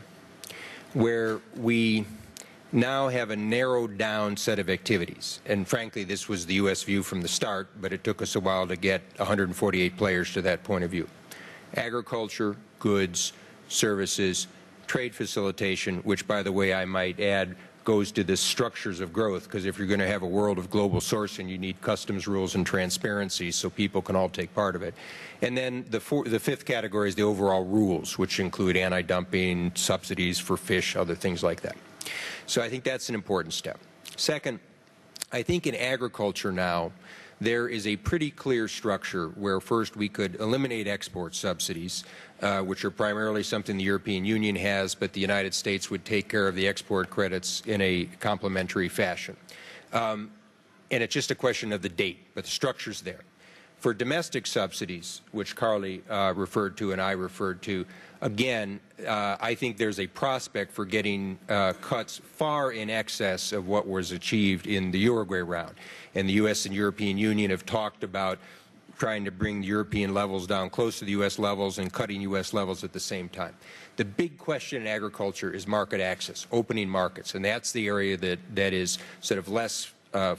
where we now have a narrowed down set of activities. And frankly, this was the U.S. view from the start, but it took us a while to get 148 players to that point of view. Agriculture, goods, services, trade facilitation, which, by the way, I might add, goes to the structures of growth, because if you're going to have a world of global sourcing, you need customs rules and transparency so people can all take part of it. And then the fifth category is the overall rules, which include anti-dumping, subsidies for fish, other things like that. So I think that's an important step. Second, I think in agriculture now, there is a pretty clear structure where first we could eliminate export subsidies, which are primarily something the European Union has, but the United States would take care of the export credits in a complementary fashion. And it's just a question of the date, but the structure's there. For domestic subsidies, which Carly referred to and I referred to, again, I think there's a prospect for getting cuts far in excess of what was achieved in the Uruguay round. And the U.S. and European Union have talked about trying to bring the European levels down close to the U.S. levels and cutting U.S. levels at the same time. The big question in agriculture is market access, opening markets, and that's the area that is sort of less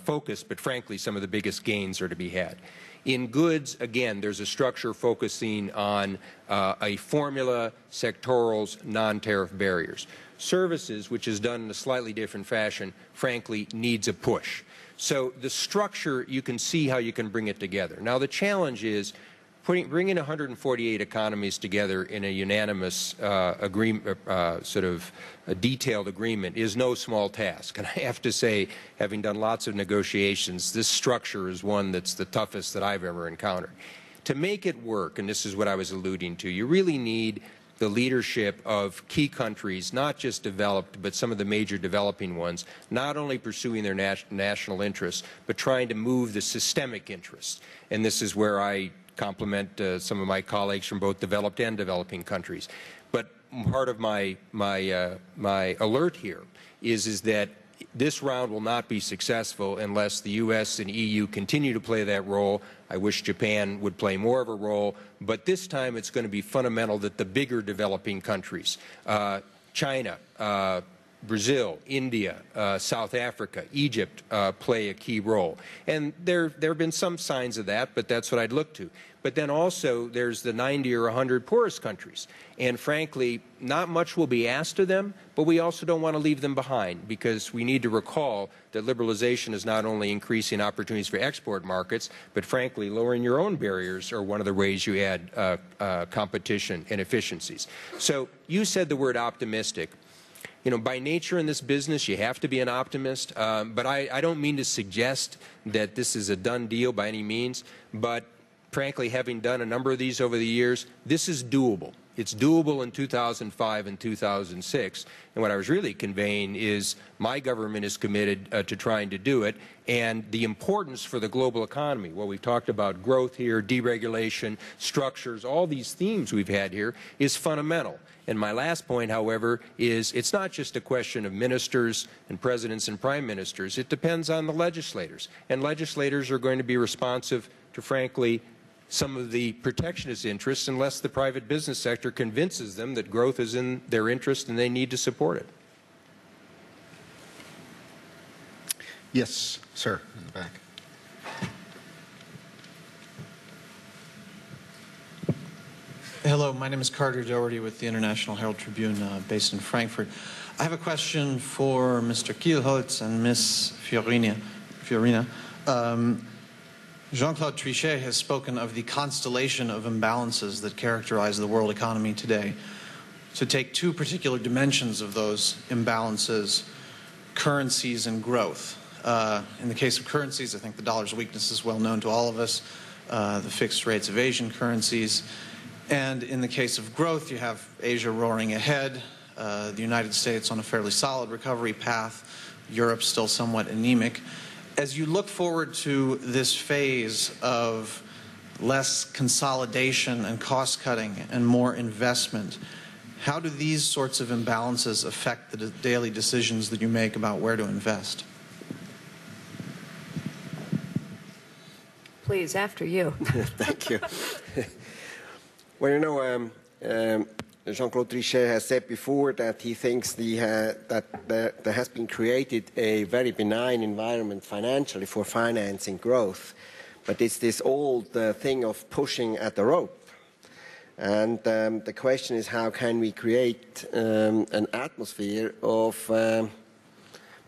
focused, but frankly some of the biggest gains are to be had. In goods, again, there's a structure focusing on a formula, sectorals, non-tariff barriers. Services, which is done in a slightly different fashion, frankly, needs a push. So the structure, you can see how you can bring it together. Now the challenge is bringing 148 economies together in a unanimous agreement, sort of a detailed agreement, is no small task. And I have to say, having done lots of negotiations, this structure is one that's the toughest that I've ever encountered. To make it work, and this is what I was alluding to, you really need the leadership of key countries, not just developed, but some of the major developing ones, not only pursuing their national interests, but trying to move the systemic interests. And this is where I compliment some of my colleagues from both developed and developing countries. But part of my alert here is that this round will not be successful unless the U.S. and EU continue to play that role. I wish Japan would play more of a role, but this time it's going to be fundamental that the bigger developing countries, China, Brazil, India, South Africa, Egypt play a key role. And there have been some signs of that, but that's what I'd look to. But then also there's the 90 or 100 poorest countries. And frankly, not much will be asked of them, but we also don't want to leave them behind, because we need to recall that liberalization is not only increasing opportunities for export markets, but frankly, lowering your own barriers are one of the ways you add competition and efficiencies. So you said the word optimistic. You know, by nature in this business, you have to be an optimist, but I don't mean to suggest that this is a done deal by any means, but frankly, having done a number of these over the years, this is doable. It's doable in 2005 and 2006, and what I was really conveying is my government is committed to trying to do it, and the importance for the global economy. Well, we talked about growth here, deregulation, structures, all these themes we've had here is fundamental. And my last point, however, is it's not just a question of ministers and presidents and prime ministers. It depends on the legislators. And legislators are going to be responsive to, frankly, some of the protectionist interests unless the private business sector convinces them that growth is in their interest and they need to support it. Yes, sir, in the back. Hello, my name is Carter Doherty with the International Herald Tribune based in Frankfurt. I have a question for Mr. Kielholz and Ms. Fiorina. Jean-Claude Trichet has spoken of the constellation of imbalances that characterize the world economy today. To take two particular dimensions of those imbalances, currencies and growth. In the case of currencies, I think the dollar's weakness is well known to all of us, the fixed rates of Asian currencies. And in the case of growth, you have Asia roaring ahead, the United States on a fairly solid recovery path, Europe still somewhat anemic. As you look forward to this phase of less consolidation and cost cutting and more investment, how do these sorts of imbalances affect the daily decisions that you make about where to invest? Please, after you. Thank you. Well, you know, Jean-Claude Trichet has said before that he thinks that there has been created a very benign environment financially for financing growth, but it's this old thing of pushing at the rope. And the question is, how can we create an atmosphere of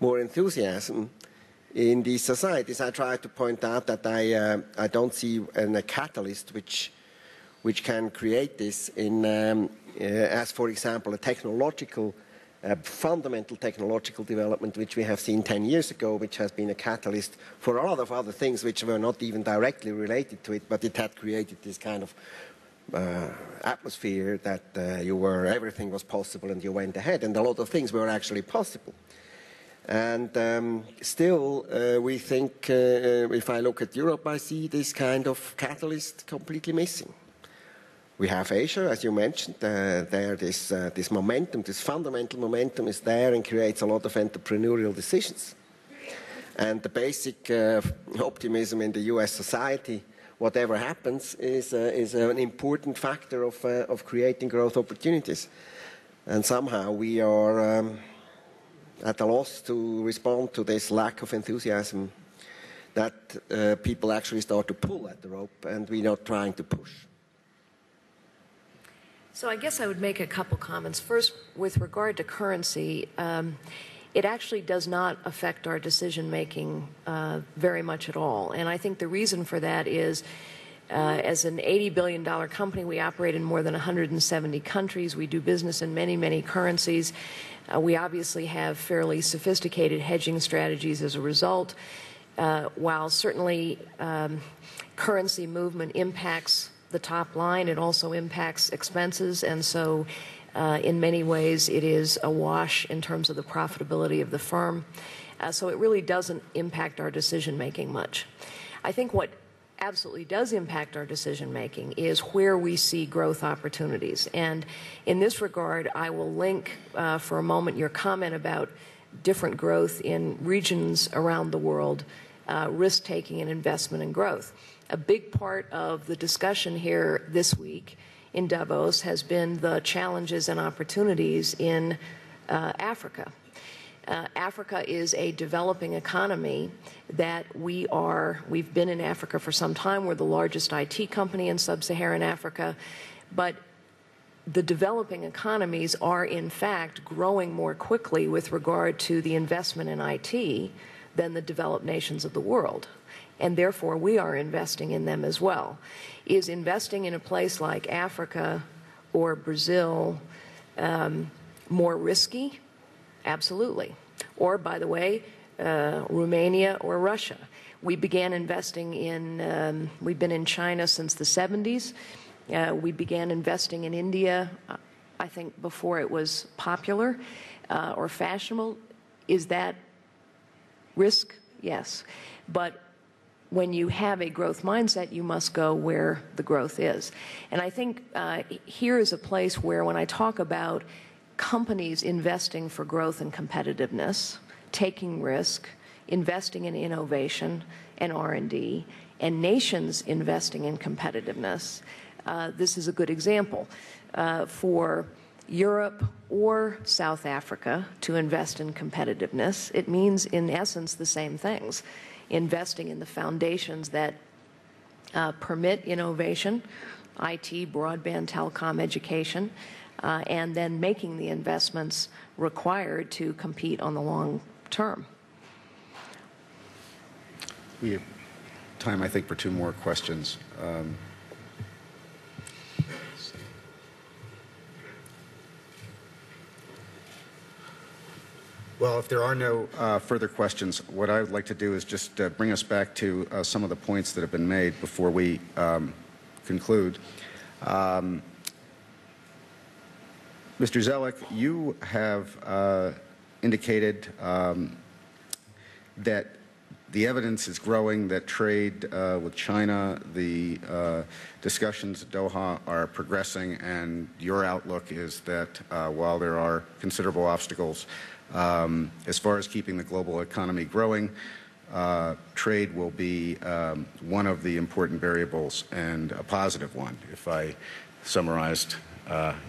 more enthusiasm in these societies? I try to point out that I don't see a catalyst which can create this in as, for example, a technological, fundamental technological development which we have seen 10 years ago, which has been a catalyst for a lot of other things which were not even directly related to it, but it had created this kind of atmosphere that everything was possible and you went ahead, and a lot of things were actually possible. And still, we think, if I look at Europe, I see this kind of catalyst completely missing. We have Asia, as you mentioned, this momentum, this fundamental momentum is there and creates a lot of entrepreneurial decisions. And the basic optimism in the US society whatever happens is an important factor of creating growth opportunities. And somehow we are at a loss to respond to this lack of enthusiasm that people actually start to pull at the rope, and we're not trying to push. So I guess I would make a couple comments. First, with regard to currency, it actually does not affect our decision-making very much at all. And I think the reason for that is, as an $80 billion company, we operate in more than 170 countries. We do business in many, many currencies. We obviously have fairly sophisticated hedging strategies as a result. While certainly currency movement impacts the top line, it also impacts expenses, and so in many ways it is a wash in terms of the profitability of the firm. So it really doesn't impact our decision-making much. I think what absolutely does impact our decision-making is where we see growth opportunities. And in this regard, I will link for a moment your comment about different growth in regions around the world, risk-taking and investment and growth. A big part of the discussion here this week in Davos has been the challenges and opportunities in Africa. Africa is a developing economy that we've been in Africa for some time. We're the largest IT company in sub-Saharan Africa, but the developing economies are in fact growing more quickly with regard to the investment in IT than the developed nations of the world. And therefore, we are investing in them as well. Is investing in a place like Africa or Brazil more risky? Absolutely. Or, by the way, Romania or Russia. We began investing in, we've been in China since the 70s. We began investing in India, I think, before it was popular or fashionable. Is that risk? Yes. But when you have a growth mindset, you must go where the growth is. And I think here is a place where when I talk about companies investing for growth and competitiveness, taking risk, investing in innovation and R&D, and nations investing in competitiveness, this is a good example. For Europe or South Africa to invest in competitiveness, it means in essence the same things. Investing in the foundations that permit innovation, IT, broadband, telecom, education, and then making the investments required to compete on the long term. We have time, I think, for two more questions. Well, if there are no further questions, what I would like to do is just bring us back to some of the points that have been made before we conclude. Mr. Zoellick, you have indicated that the evidence is growing that trade with China, the discussions at Doha are progressing, and your outlook is that while there are considerable obstacles, as far as keeping the global economy growing, trade will be one of the important variables, and a positive one, if I summarized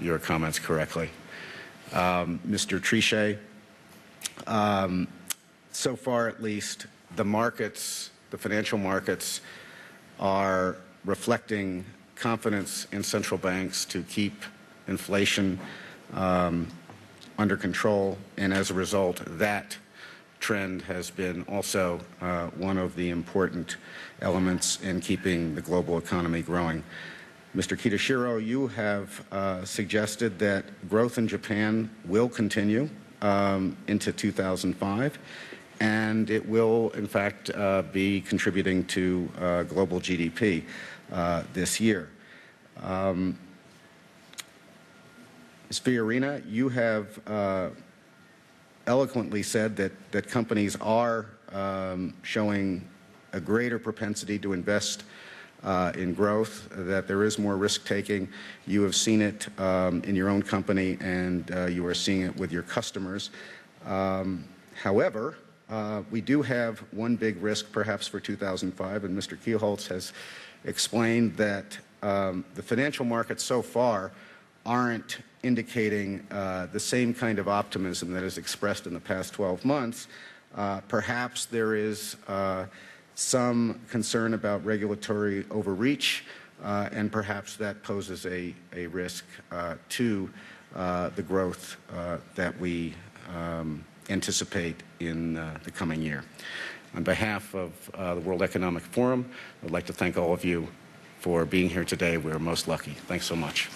your comments correctly. Mr. Trichet, so far at least, the markets, the financial markets, are reflecting confidence in central banks to keep inflation under control, and as a result, that trend has been also one of the important elements in keeping the global economy growing. Mr. Kitashiro, you have suggested that growth in Japan will continue into 2005, and it will, in fact, be contributing to global GDP this year. Ms. Fiorina, you have eloquently said that companies are showing a greater propensity to invest in growth, that there is more risk-taking. You have seen it in your own company, and you are seeing it with your customers. However, we do have one big risk, perhaps, for 2005, and Mr. Kielholz has explained that the financial markets so far aren't indicating the same kind of optimism that is expressed in the past 12 months. Perhaps there is some concern about regulatory overreach, and perhaps that poses a risk to the growth that we anticipate in the coming year. On behalf of the World Economic Forum, I'd like to thank all of you for being here today. We're most lucky. Thanks so much.